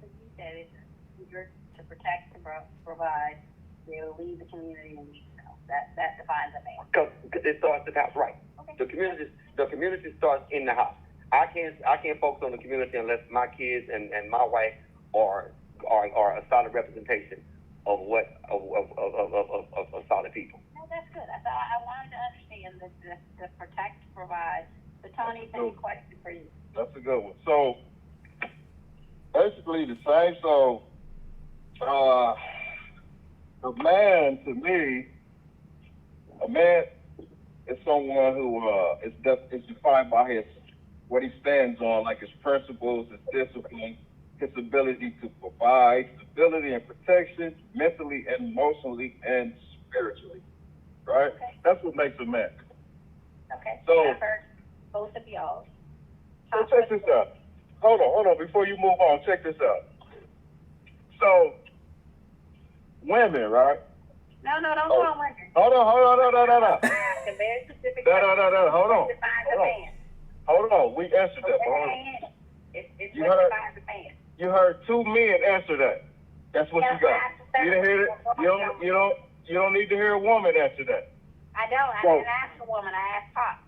You said it's eager to protect, to provide, to be able to lead the community and lead yourself. That defines a man. Because it starts at the house, right? Okay. The community starts in the house. I can't focus on the community unless my kids and my wife are a solid representation of solid people. No, that's good. I wanted to understand the protect, provide. So Tony, same question for you. That's a good one. So basically the same. So a man, to me, a man is someone who is defined by what he stands on, like his principles, his discipline, his ability to provide stability and protection, mentally and emotionally and spiritually. Right? Okay. That's what makes a man. Okay. So I've heard both of y'all. So check this out. Hold on. Before you move on, check this out. So, women, right? No, don't go on women. Hold on. A very specific No. Hold on. defines a man. Hold on. We answered that. Hold on. It's You what heard- defines a man. You heard two men answer that. That's what you got. You didn't hear it. You don't need to hear a woman answer that. I don't. I didn't ask a woman. I asked Pop.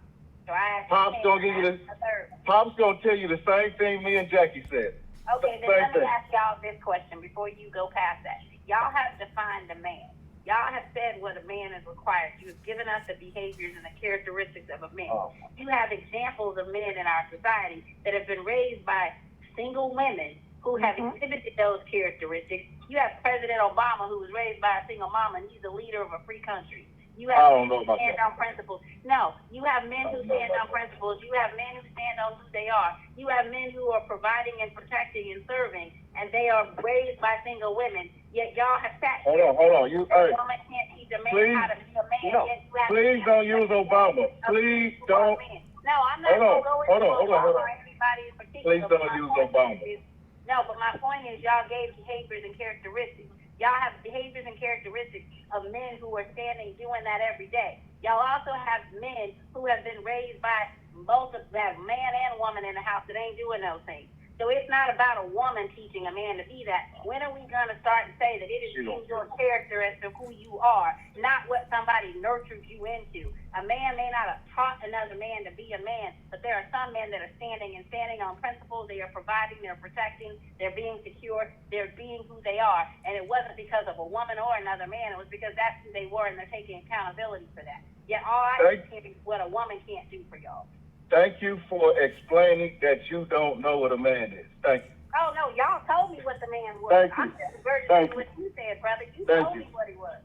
So I asked Pop's him, gonna give you I asked a third. Pop's gonna tell you the same thing me and Jackie said. Okay, then Same let me thing. ask y'all this question before you go past that. Y'all have defined a man. Y'all have said what a man is required. You have given us the behaviors and the characteristics of a man. Oh. You have examples of men in our society that have been raised by single women who have exhibited those characteristics. You have President Obama, who was raised by a single mom, and he's the leader of a free country. You have I don't men know who about stand that. on principles. No, you have men who stand on principles. You have men who stand on who they are. You have men who are providing and protecting and serving, and they are raised by single women. Yet y'all have sat Hold here. on. You, hey, A woman can't teach a man please, how to be a man. no, Yet you have please don't use Obama. Please don't. No, I'm not going to go into Hold on. Obama or anybody in particular. Please don't but my use point Obama. No, but my point is y'all gave behaviors and characteristics. Y'all have behaviors and characteristics of men who are standing doing that every day. Y'all also have men who have been raised by both of that man and woman in the house that ain't doing those things. So it's not about a woman teaching a man to be that. When are we going to start and say that it is in your character as to who you are, not what somebody nurtured you into? A man may not have taught another man to be a man, but there are some men that are standing on principles. They are providing, they're protecting, they're being secure, they're being who they are. And it wasn't because of a woman or another man. It was because that's who they were, and they're taking accountability for that. Yet all I can is what a woman can't do for y'all. Thank you for explaining that you don't know what a man is. Thank you. Oh, no, y'all told me what the man was. Thank you. I'm just regurgitating Thank what you said, brother. You Thank told you. me what he was.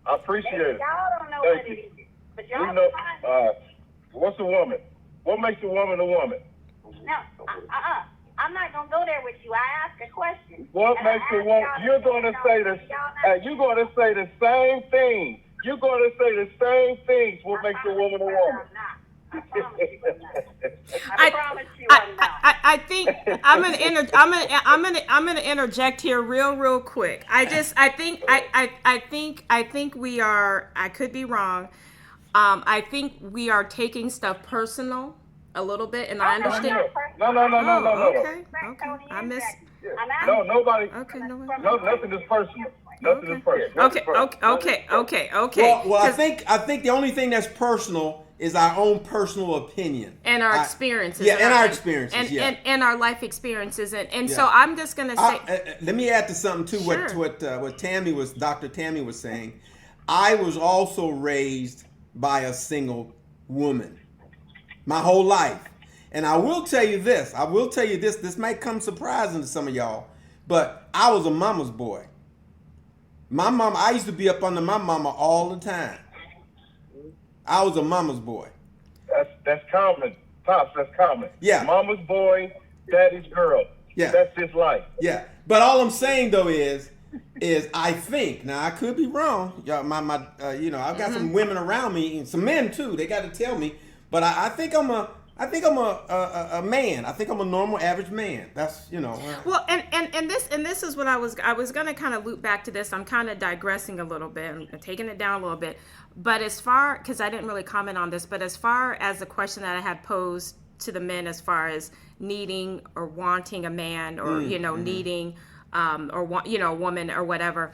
I appreciate Maybe it. y'all don't know Thank what you. it is. But y'all We know. define it. What's a woman? What makes a woman a woman? No, I'm not gonna go there with you. I ask a question. What And makes I a ask woman? y'all You're to going to y'all- say this. y'all not- You're going to say the same thing. You're going to say the same things. What makes a woman a woman? I promise you I'm not. I promise you I'm not. I think I'm gonna interject here real quick. I think we are. I could be wrong. I think we are taking stuff personal a little bit, and I understand. No. Okay. I miss. No, nobody. Okay, no. No, nothing is personal. Nothing is personal. Okay. Well, I think the only thing that's personal is our own personal opinion And our experiences. Yeah, and our experiences. And our life experiences, and Yeah. so I'm just gonna say. Let me add to something too. Sure. What Dr. Tammy was saying. I was also raised by a single woman my whole life. And I will tell you this. This might come surprising to some of y'all, but I was a mama's boy. My mama, I used to be up under my mama all the time. I was a mama's boy. That's common. Pops, that's common. Yeah. Mama's boy, daddy's girl. Yeah. That's his life. Yeah. But all I'm saying though is I think, now I could be wrong. Y'all, I've got some women around me and some men too. They got to tell me, but I think I'm a man. I think I'm a normal average man. That's Well, and this is what I was gonna kind of loop back to this. I'm kind of digressing a little bit and taking it down a little bit. But because I didn't really comment on this, but as far as the question that I had posed to the men, as far as needing or wanting a man, or needing or want a woman or whatever,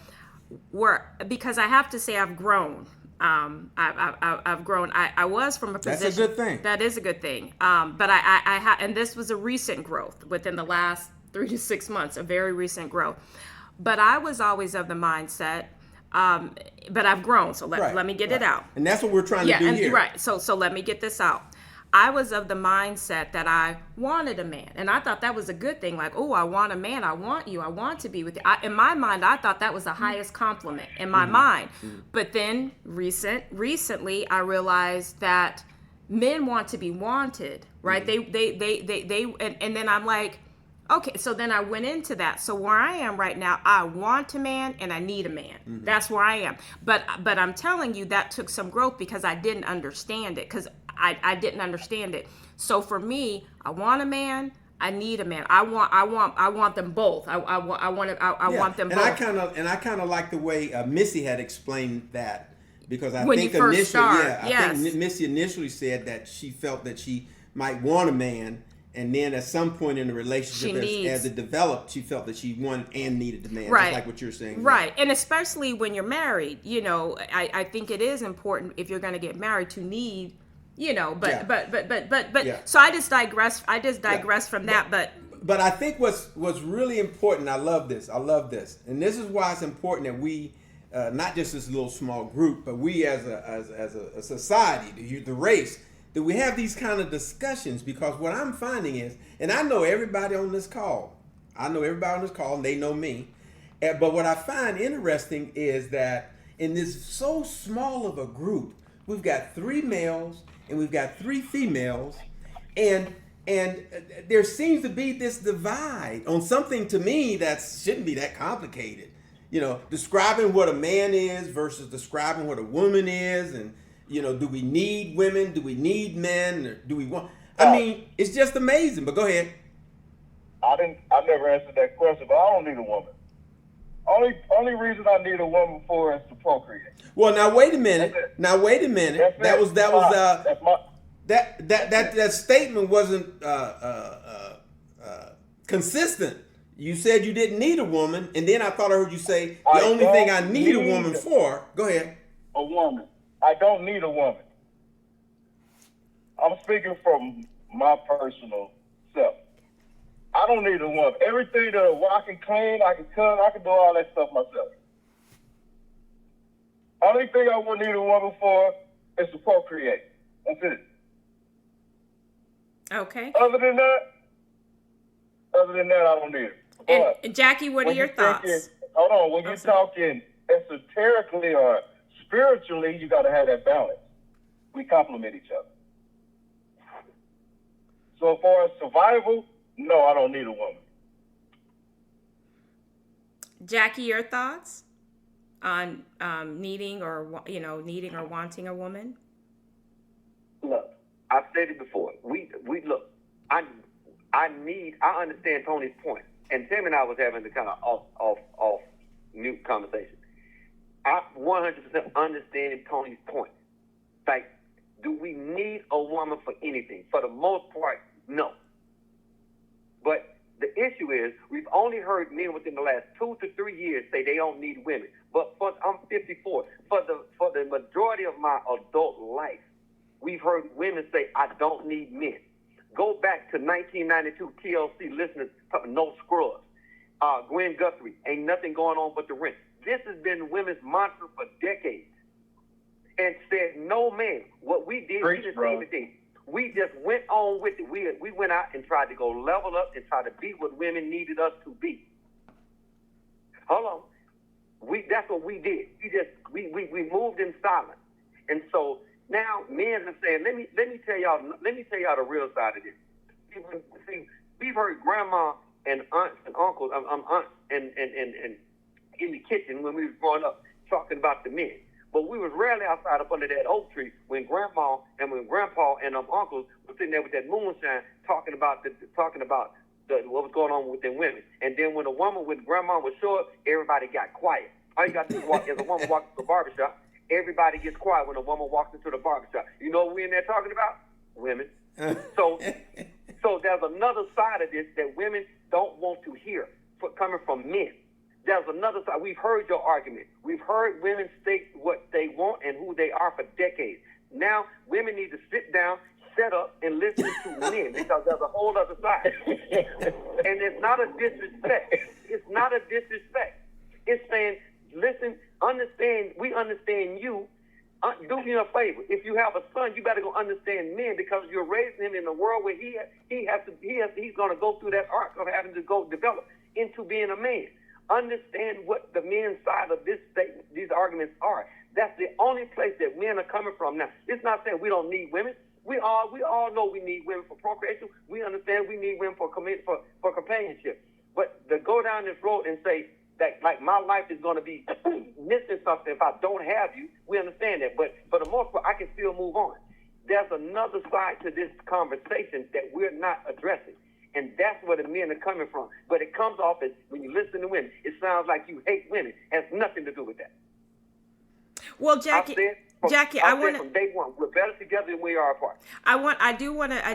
because I have to say I've grown. I've grown. I was from a position. That's a good thing. That is a good thing. But I and this was a recent growth within the last 3 to 6 months, a very recent growth. But I was always of the mindset. But I've grown, so let me get it out. And that's what we're trying to do here. Right. So let me get this out. I was of the mindset that I wanted a man, and I thought that was a good thing. Like, oh, I want a man. I want you. I want to be with you. In my mind, I thought that was the highest compliment in my mind. But then recently, I realized that men want to be wanted, right? They and then I'm like, okay. So then I went into that. So where I am right now, I want a man and I need a man. That's where I am. But I'm telling you, that took some growth because I didn't understand it. Because I didn't understand it. So for me, I want a man. I need a man. I want them both. I want them both. And I kind of like the way Missy had explained that, because I When think you first initially, start, I think Missy initially said that she felt that she might want a man, and then at some point in the relationship, as it developed, she felt that she wanted and needed the man. Right. Just like what you're saying. Right. And especially when you're married, I think it is important if you're going to get married to need. So I just digress from that. But I think what's really important, I love this, and this is why it's important that we, not just this little small group, but we as a society, the race, that we have these kind of discussions, because what I'm finding is, and I know everybody on this call, and they know me, but what I find interesting is that in this so small of a group, we've got 3 males and we've got 3 females, and there seems to be this divide on something to me that shouldn't be that complicated. Describing what a man is versus describing what a woman is, and do we need women? Do we need men? Or do we want? I mean, it's just amazing. But go ahead. I never answered that question, but I don't need a woman. Only reason I need a woman for is to procreate. Well, now wait a minute. That statement wasn't consistent. You said you didn't need a woman, and then I thought I heard you say the only thing I need a woman for. Go ahead. A woman. I don't need a woman. I'm speaking from my personal self. I don't need a woman. Everything that I can clean, I can cook, I can do all that stuff myself. Only thing I would need a woman for is to procreate. That's it. Okay. Other than that, I don't need her. And Jackie, what are your thoughts? Hold on. When you're talking esoterically or spiritually, you got to have that balance. We complement each other. So as far as survival, No, I don't need a woman. Jackie, your thoughts on needing or wanting a woman? Look, I've said it before. We look. I understand Tony's point, and Tim and I was having the kind of off mute conversation. I 100% understand Tony's point. Like, do we need a woman for anything? For the most part, no. But the issue is, we've only heard men within the last 2 to 3 years say they don't need women. But I'm 54. For the majority of my adult life, we've heard women say, I don't need men. Go back to 1992 TLC listeners, no scrubs. Gwen Guthrie, ain't nothing going on but the rent. This has been women's mantra for decades. And said, no man. What we did, we didn't say anything. We just went on with it. We went out and tried to go level up and try to be what women needed us to be. Hold on. That's what we did. We moved in silence. And so now men are saying, let me tell y'all the real side of this. See, we've heard grandma and aunts and uncles, aunts and in the kitchen when we was growing up talking about the men. But we was rarely outside up under that oak tree when grandma and when grandpa and uncles were sitting there with that moonshine talking about what was going on with them women. And then when grandma was short, everybody got quiet. All you got to do is as a woman walks into the barbershop, everybody gets quiet when a woman walks into the barbershop. You know what we in there talking about? Women. So there's another side of this that women don't want to hear coming from men. There's another side. We've heard your argument. We've heard women state what they want and who they are for decades. Now, women need to sit down, shut up, and listen to men because there's a whole other side. And it's not a disrespect. It's not a disrespect. It's saying, listen, understand, we understand you. Do me a favor. If you have a son, you better go understand men because you're raising him in a world where he's going to go through that arc of having to go develop into being a man. Understand what the men's side of this statement, these arguments are. That's the only place that men are coming from. Now, it's not saying we don't need women. We all know we need women for procreation. We understand we need women for companionship. But to go down this road and say that, like, my life is going to be missing something if I don't have you, we understand that. But for the most part, I can still move on. There's another side to this conversation that we're not addressing. And that's where the men are coming from. But it comes off as, when you listen to women, it sounds like you hate women. It has nothing to do with that. Well, Jackie, I want to. From day one, we're better together than we are apart. I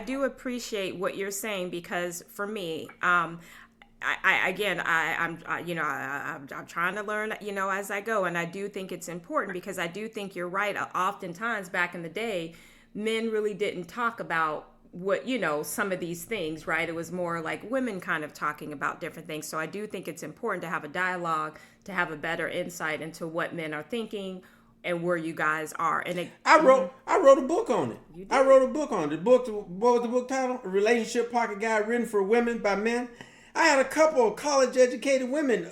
do appreciate what you're saying because for me, I'm trying to learn, as I go, and I do think it's important because I do think you're right. Oftentimes back in the day, men really didn't talk about what, some of these things, right? It was more like women kind of talking about different things. So I do think it's important to have a dialogue, to have a better insight into what men are thinking and where you guys are. And I wrote a book on it. I wrote a book on it. What was the book title? A Relationship Pocket Guide written for women by men. I had a couple of college educated women,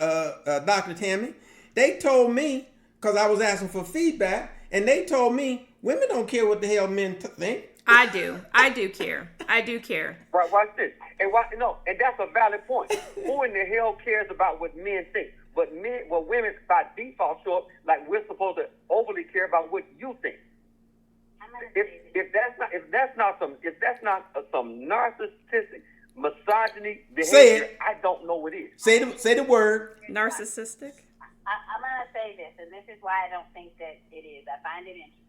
Dr. Tammy. They told me, because I was asking for feedback, and they told me women don't care what the hell men think. I do care. Right, watch this. And that's a valid point. Who in the hell cares about what men think? But women by default show up like we're supposed to overly care about what you think. If that's not some narcissistic misogyny behavior, I don't know what is. Say the word. Narcissistic. I'm gonna say this, and this is why I don't think that it is. I find it interesting.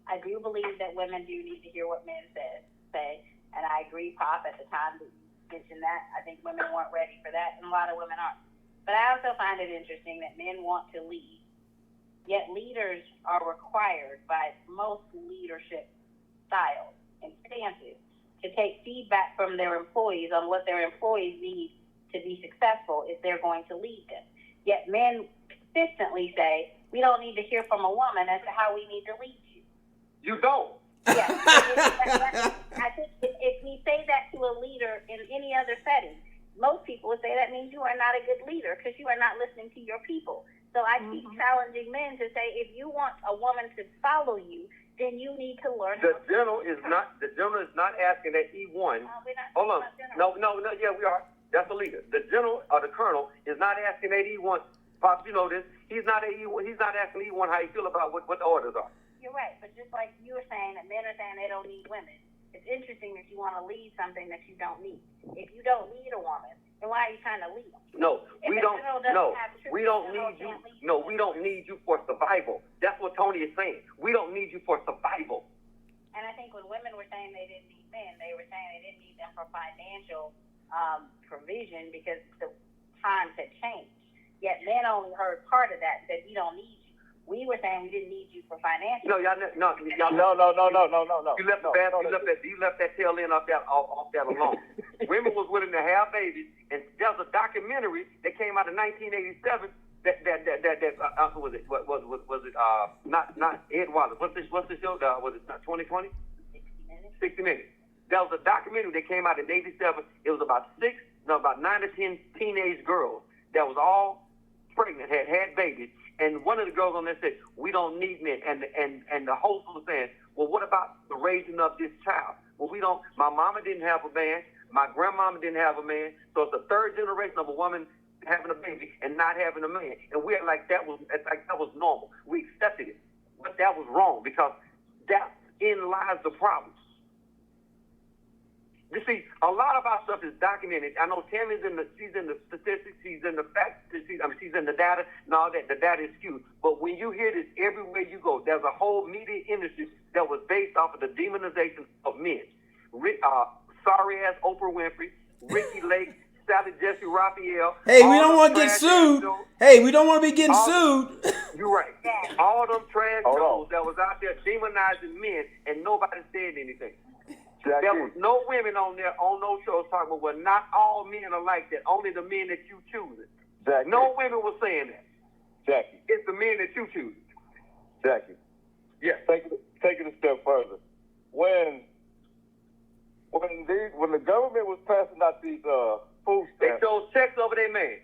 I do believe that women do need to hear what men say, and I agree, Pop, at the time that you mentioned that. I think women weren't ready for that, and a lot of women aren't. But I also find it interesting that men want to lead, yet leaders are required by most leadership styles and stances to take feedback from their employees on what their employees need to be successful if they're going to lead them. Yet men consistently say, we don't need to hear from a woman as to how we need to lead you. You don't. Yeah. I think if we say that to a leader in any other setting, most people would say that means you are not a good leader because you are not listening to your people. So I keep challenging men to say, if you want a woman to follow you, then you need to learn. The general is not asking that E1. We're not Hold on. talking about general. No, yeah, we are. That's the leader. The general or the colonel is not asking that E1. Pops, you know this. He's not E1. He's not asking E1 how you feel about what the orders are. You're right, but just like you were saying that men are saying they don't need women, it's interesting that you want to lead something that you don't need. If you don't need a woman, then why are you trying to lead them? No, If we the don't. general doesn't No, have truth, we don't the general need you. can't lead No, you. we don't need you for survival. That's what Tony is saying. We don't need you for survival. And I think when women were saying they didn't need men, they were saying they didn't need them for financial provision because the times had changed. Yet men only heard part of that, that we don't need you. We were saying we didn't need you for financial. No, y'all. No. You left that tail end off that alone. Women was willing to have babies, and there was a documentary that came out in 1987. Who was it? Was it not Ed Wallace? What's the show? Was it 2020? 60 Minutes. There was a documentary that came out in '87. It was about 9 to 10 teenage girls that was all pregnant, had babies. And one of the girls on there said, "We don't need men." And the host was saying, "Well, what about the raising of this child?" Well, we don't. My mama didn't have a man. My grandmama didn't have a man. So it's the third generation of a woman having a baby and not having a man. And we're like that was normal. We accepted it, but that was wrong because that's in lies the problem. You see, a lot of our stuff is documented. I know Tammy's she's in the statistics, she's in the facts, she's in the data, and all that. The data is skewed. But when you hear this everywhere you go, there's a whole media industry that was based off of the demonization of men. Sorry ass Oprah Winfrey, Ricky Lake, Sally Jesse Raphael. Hey, we don't want to get sued. Hey, we don't want to be getting sued. You're right. All them trash shows that was out there demonizing men, and nobody said anything. Jackie. There was no women on there on those shows talking about, well, not all men are like that. Only the men that you choose. Jackie. No women were saying that. Jackie. It's the men that you choose. Jackie. Yes. Take it a step further. When the government was passing out these food They stamps, chose checks over their man.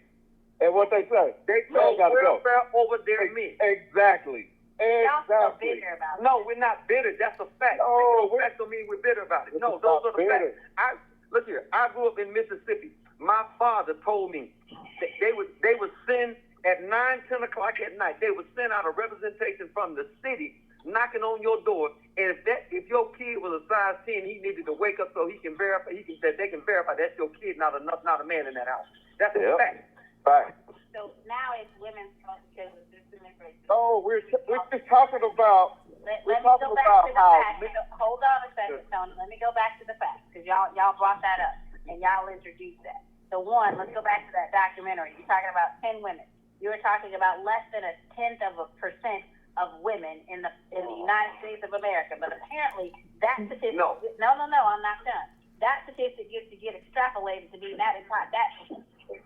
and what they say, They man chose gotta go. welfare over their men. Exactly. Y'all so Exactly. bitter about it. No, we're not bitter. That's a fact. No, Facts don't mean we're bitter about it. This No, is those not are the bitter. facts. Look here. I grew up in Mississippi. My father told me that they would send at 9, 10 o'clock at night. They would send out a representation from the city knocking on your door, and if your kid was a size 10, he needed to wake up so he can verify. They can verify that's your kid, not a man in that house. That's a fact. Right. So now it's women's fault because of system and racism. No, we're just talking about. Let We're me go talking back about to the how. facts. Hold on a second, Tony. Let me go back to the facts because y'all brought that up and y'all introduced that. So one, let's go back to that documentary. You're talking about 10 women. You were talking about less than 1/10% of women in the United States of America, but apparently that statistic. No. No, I'm not done. That statistic gets to get extrapolated to be that is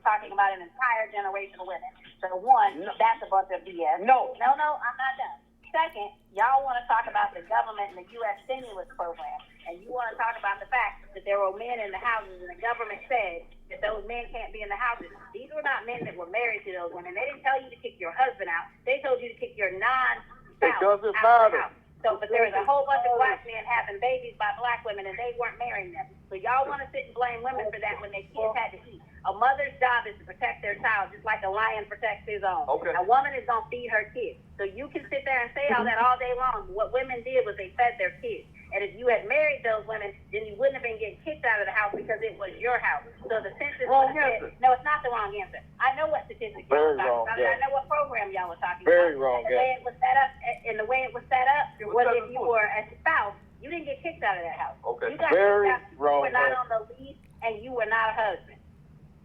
talking about an entire generation of women. So one, that's a bunch of BS. No. I'm not done. Second, y'all want to talk about the government and the U.S. stimulus program, and you want to talk about the fact that there were men in the houses, and the government said that those men can't be in the houses. These were not men that were married to those women. They didn't tell you to kick your husband out. They told you to kick your non-spouse It doesn't out of the matter. house. So, but there was a whole bunch of black men having babies by black women, and they weren't marrying them. So y'all want to sit and blame women for that when their kids had to eat. A mother's job is to protect their child, just like a lion protects his own. Okay. A woman is going to feed her kids. So you can sit there and say all that all day long. What women did was they fed their kids. And if you had married those women, then you wouldn't have been getting kicked out of the house because it was your house. So the census Wrong was answer. no, it's not the wrong answer. I know what statistics y'all Very were talking wrong, about. yeah. I know what program y'all were talking Very about. wrong, And the way it was set up, was if you were a spouse, you didn't get kicked out of that house. Okay. You got Very kicked out. wrong, You were not man. on the lease, and you were not a husband.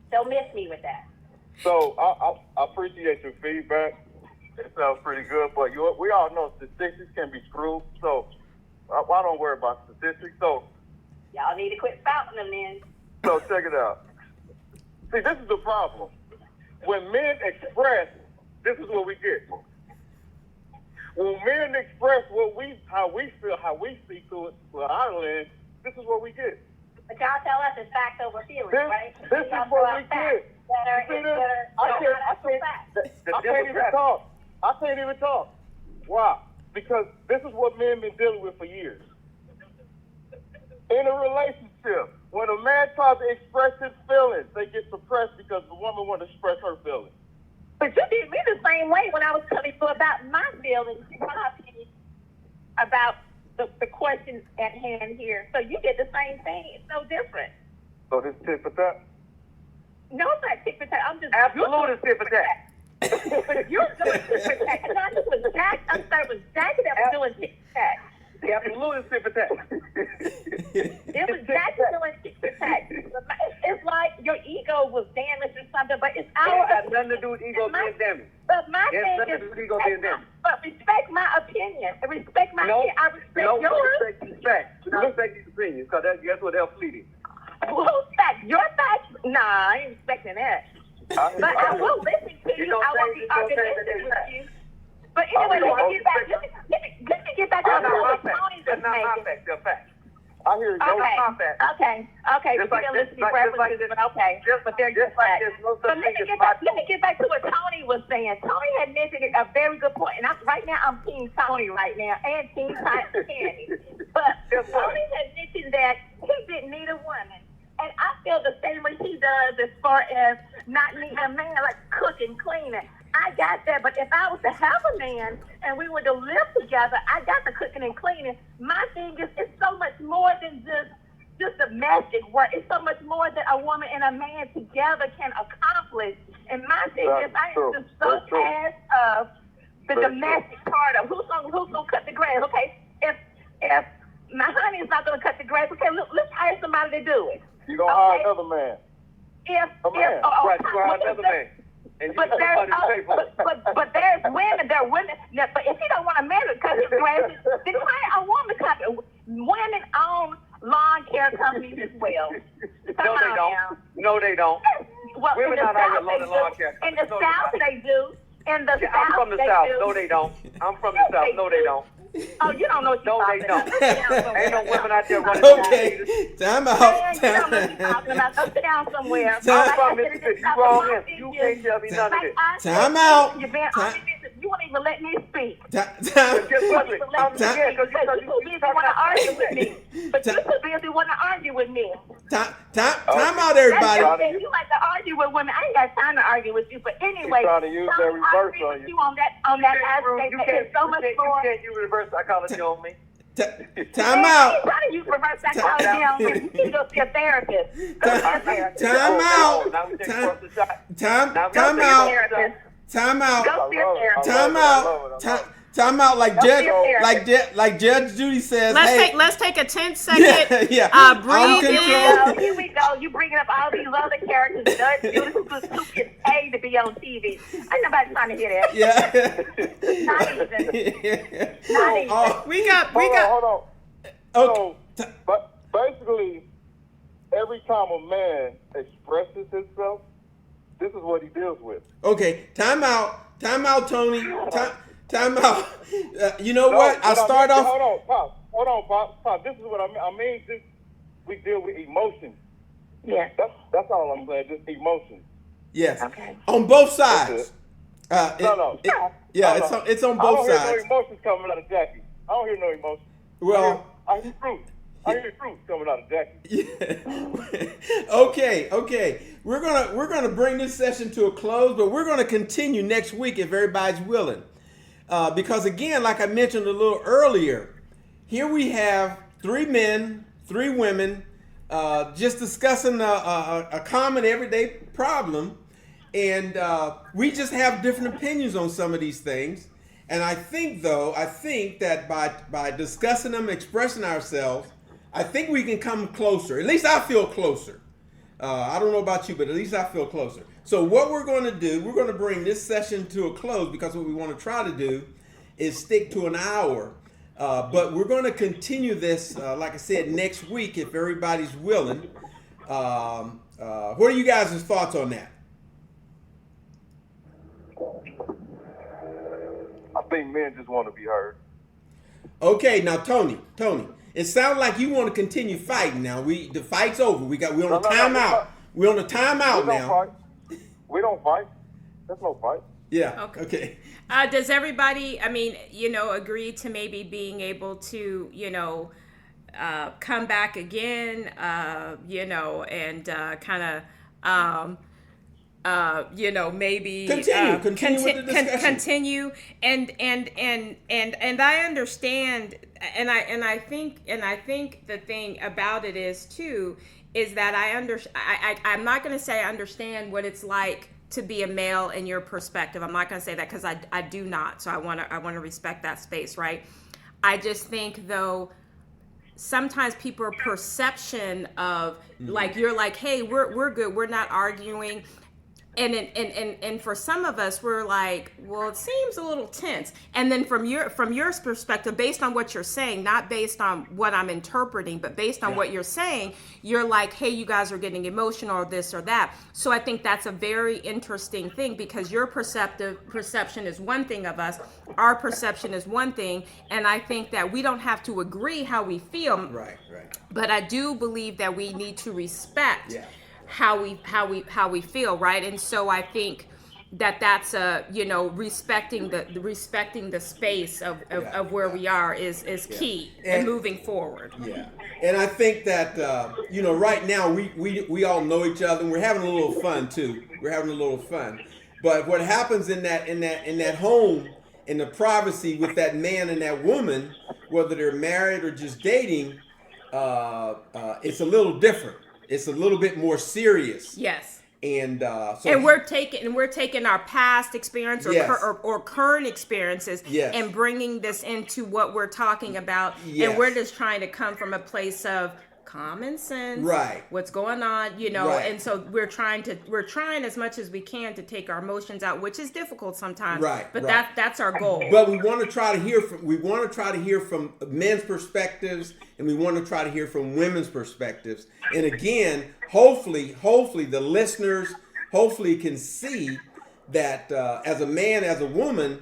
Don't miss me with that. So I appreciate your feedback. It sounds pretty good, but we all know statistics can be screwed. So I don't worry about statistics. So Y'all need to quit spouting them then. So check it out. See, this is the problem. When men express, this is what we get. When men express how we feel, how we see to it, for our land, this is what we get. But y'all tell us it's facts over feelings, right? This is Y'all what throw we out facts did. that are See this? that I are can't, not actual facts. I can't even talk. I can't even talk. Why? Because this is what men been dealing with for years. In a relationship, when a man tries to express his feelings, they get suppressed because the woman wants to express her feelings. But you did me the same way when I was telling you about my feelings, my opinion about the question at hand here. So you did the same thing. It's no different. So this tit for tat? No, it's not tit for tat. I'm just Absolute tit for tat. But you're doing tit for tat. And not just with Jack. I'm sorry, it was Jack that was doing tit for tat. Absolute tit for tat. It was Jack doing tit for tat. It's like your ego was damaged or something, but it's It our has nothing to do with ego being damaged. But my Yes, thing nothing is, to do with ego being damaged. but respect my opinion. Respect my No, I respect no, yours. respect. No, respect these opinions, because that's what they're fleeting. Who's facts? Your facts? Nah, I ain't respecting that. But I will listen to you. I won't be argumentative with you. But anyway, let me get back to the point Tony That's was not my making. facts, they're facts. I hear you. Okay. Just We like can this- listen to like- just like references, this- but okay. But they're just just like facts. there's no But such thing as my let me get back to what Tony was saying. Tony had mentioned a very good point, and right now I'm Team Tony right now, and Team Candy. But Tony had mentioned that he didn't need a woman. And I feel the same way he does as far as not needing a man, like cooking, cleaning. I got that, but if I was to have a man and we were to live together, I got the cooking and cleaning. My thing is, it's so much more than just domestic work. It's so much more that a woman and a man together can accomplish. And my thing is, I am just so past of the domestic part of who's gonna cut the grass. Okay, if my honey is not gonna cut the grass, okay, let's hire somebody to do it. You gonna hire another man. If man. Right, you gonna have another man. And you but got there's somebody to pay for it. but there's women. There are women. Now, but if he don't want a man to cut his grass, then hire a woman to cut it. Women own lawn care companies as well. No, they don't. No, they don't. Well, Women in the not out here South they loaning lawn do. care In the companies. No, South they're not. they do. In the Yeah, South I'm from the they South. do. No, they don't. I'm from the Yes, South. they No, they do. don't. Oh, you don't know what you're No, they talking don't. about. Go sit down somewhere. Ain't no women out there running Okay, time Man, out. you don't know what you're talking about. Go sit down somewhere. Time All I from said is Mississippi. just You wrong my here. thing You is, can't tell me none of like this. I said, Time out. You're being Time- argumentative. You won't even let me speak. Time. Guess what? You I'm too scared because busy want to argue with me. But you too busy want to argue with me. Time out, That's everybody. your thing. You like to argue with women. I ain't got time to argue with you. But anyway, trying to use that I reverse agree on with you. you on that aspect. You That can't, there's so much you more. can't use reverse psychology on me. Time Man, out. I ain't trying to use reverse psychology on you. You need to go see a therapist. Go see a therapist. Time out. Now we take Time- first a shot. Time Now we time take a out. Therapist. Time out. Go see a therapist. Time out. Time out. Like Judge Judy says. Hey, Let's take a 10-second yeah. breathe in. Here we go. You bringing up all these other characters. Judge Judy, who gets paid to be on TV. Ain't nobody trying to hear that. Yeah. Not even. Not even. Oh, We got. Hold on. okay. So, but basically, every time a man expresses himself, this is what he deals with. Okay. Time out. Time out, Tony. Time out. You know what? I start off. Hold on, Pop. This is what I mean. I mean, we deal with emotions. Yes. That's all I'm saying. Just emotions. Yes. Okay. On both sides. No. It's on both I don't sides. hear no emotions coming out of Jackie. I don't hear no emotions. Well. I hear truth. I hear truth coming out of Jackie. Yeah. Okay. We're gonna bring this session to a close, but we're gonna continue next week if everybody's willing. Because again, like I mentioned a little earlier, here we have 3 men, 3 women, just discussing a common everyday problem, and we just have different opinions on some of these things. And I think that by discussing them, expressing ourselves, I think we can come closer. At least I feel closer. I don't know about you, but at least I feel closer. So what we're going to do, we're going to bring this session to a close because what we want to try to do is stick to an hour. But we're going to continue this, like I said, next week if everybody's willing. What are you guys' thoughts on that? I think men just want to be heard. Okay, now Tony, It sounds like you want to continue fighting now. The fight's over. We're on No, a timeout. We're on a timeout We don't now. fight. We don't fight. There's no fight. Yeah. Okay. Does everybody, agree to maybe being able to, come back again, and kind of, maybe Continue with the discussion. Continue, and I understand, and I think the thing about it is too is that I'm not going to say I understand what it's like to be a male in your perspective. I'm not going to say that because I do not. So I want to respect that space, right? I just think though, sometimes people's perception of like, you're like, hey, we're good, we're not arguing. And for some of us, we're like, well, it seems a little tense. And then from your perspective, based on what you're saying, not based on what I'm interpreting, but based on what you're saying, you're like, hey, you guys are getting emotional or this or that. So I think that's a very interesting thing because your perception is one thing of us, our perception is one thing, and I think that we don't have to agree how we feel. Right. But I do believe that we need to respect how we feel, right? And so I think that's respecting the space of where we are is key and moving forward. Yeah, and I think that right now we all know each other and we're having a little fun too. We're having a little fun, but what happens in that home, in the privacy with that man and that woman, whether they're married or just dating, it's a little different. It's a little bit more serious. Yes. And we're taking our past experience or current experiences and bringing this into what we're talking about. Yes. And we're just trying to come from a place of common sense. Right. What's going on, Right. and so we're trying as much as we can to take our emotions out, which is difficult sometimes. Right. But right. that's our goal. But we want to try to hear from men's perspectives, and we want to try to hear from women's perspectives. And again, hopefully the listeners can see that as a man, as a woman,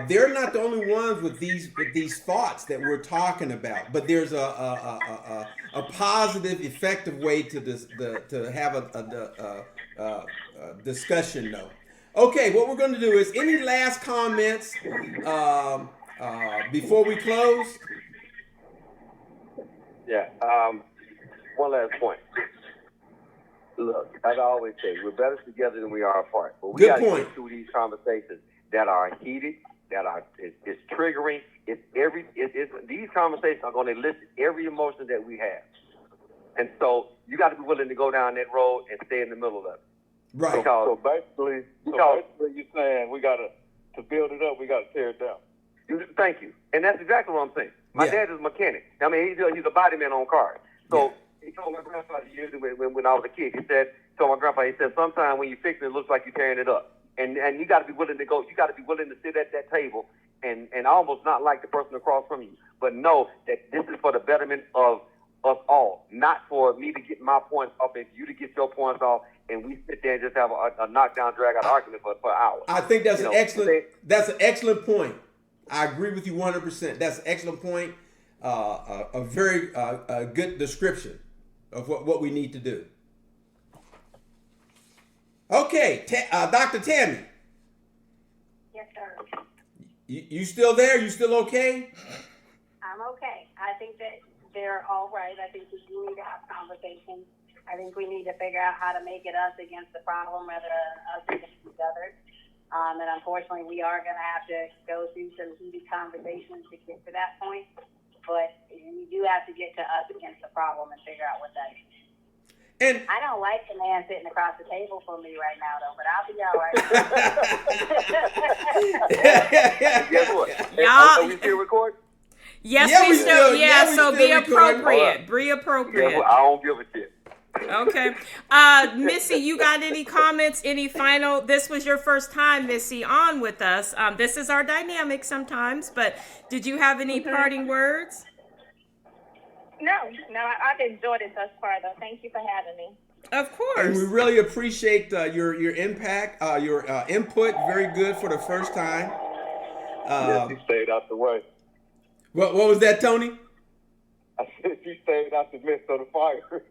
they're not the only ones with these thoughts that we're talking about. But there's a positive, effective way to have a discussion, though. Okay, what we're going to do is any last comments before we close? Yeah. One last point. Look, like I always say, we're better together than we are apart. But we got to get through these conversations that are heated, that are it's triggering. These conversations are going to elicit every emotion that we have, and so you got to be willing to go down that road and stay in the middle of it. Right. So basically, you're saying we got to build it up, we got to tear it down. Thank you, and that's exactly what I'm saying. My dad is a mechanic. I mean, he's a body man on cars. So he told my grandfather years ago when I was a kid. He said, sometimes when you fix it, it looks like you're tearing it up. And you got to be willing to go. You got to be willing to sit at that table and almost not like the person across from you, but know that this is for the betterment of us all, not for me to get my points up and you to get your points off, and we sit there and just have a knockdown, drag out argument for hours. I think that's That's an excellent point. I agree with you 100%. That's an excellent point. A very good description of what we need to do. Okay, Dr. Tammy. Yes, sir. You still there? You still okay? I'm okay. I think that they're all right. I think we do need to have conversations. I think we need to figure out how to make it us against the problem rather than us against each other. And unfortunately, we are going to have to go through some heated conversations to get to that point. But we do have to get to us against the problem and figure out what that is. And I don't like the man sitting across the table from me right now, though, but I'll be all right. Guess what? Y'all- Are we still recording? Yes, Yeah, we we still. still- Yeah, yeah, we so still be recording. appropriate. Be appropriate. Guess what? I don't give a shit. Okay. Missy, you got any comments? Any final? This was your first time, Missy, on with us. This is our dynamic sometimes, but did you have any parting words? No, I've enjoyed it thus far, though. Thank you for having me. Of And course. we really appreciate your impact, your input. Very good for the first time. Yes, he stayed out the way. What was that, Tony? I he stayed out the midst of the fire.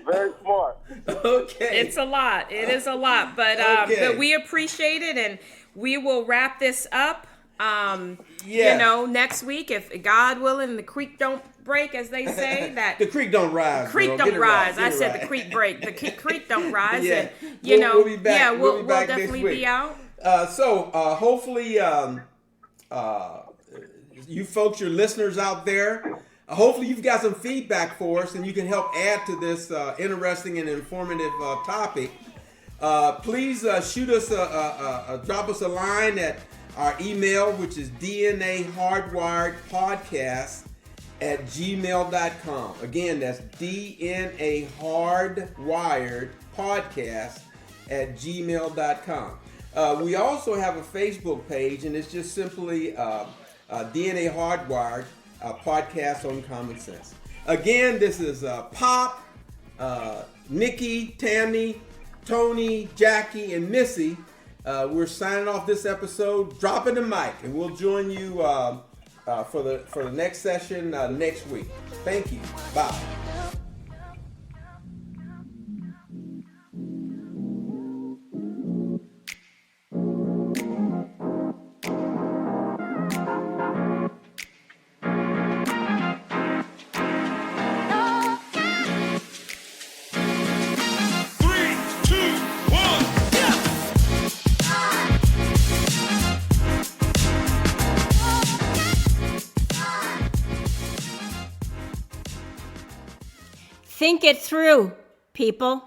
Very smart. Okay. It's a lot. It is a lot, but Okay. but we appreciate it, and we will wrap this up. Yeah. You know, next week, if God willing, the creek don't break, as they say. That The creek don't rise. creek girl. don't Get it right. rise. Get I it said right. the creek break. The creek don't rise. Yeah. And you know, We'll be back. yeah, We'll we'll, be back next definitely week. be out. So hopefully, you folks, your listeners out there, hopefully you've got some feedback for us, and you can help add to this interesting and informative topic. Please shoot us drop us a line at our email, which is dnahardwiredpodcast@gmail.com. Again, that's dnahardwiredpodcast@gmail.com. We also have a Facebook page, and it's just simply DNA Hardwired podcast on common sense. Again, this is Pop, Nikki, Tammy, Tony, Jackie, and Missy. We're signing off this episode, dropping the mic, and we'll join you for the next session next week. Thank you. Bye. Think it through, people.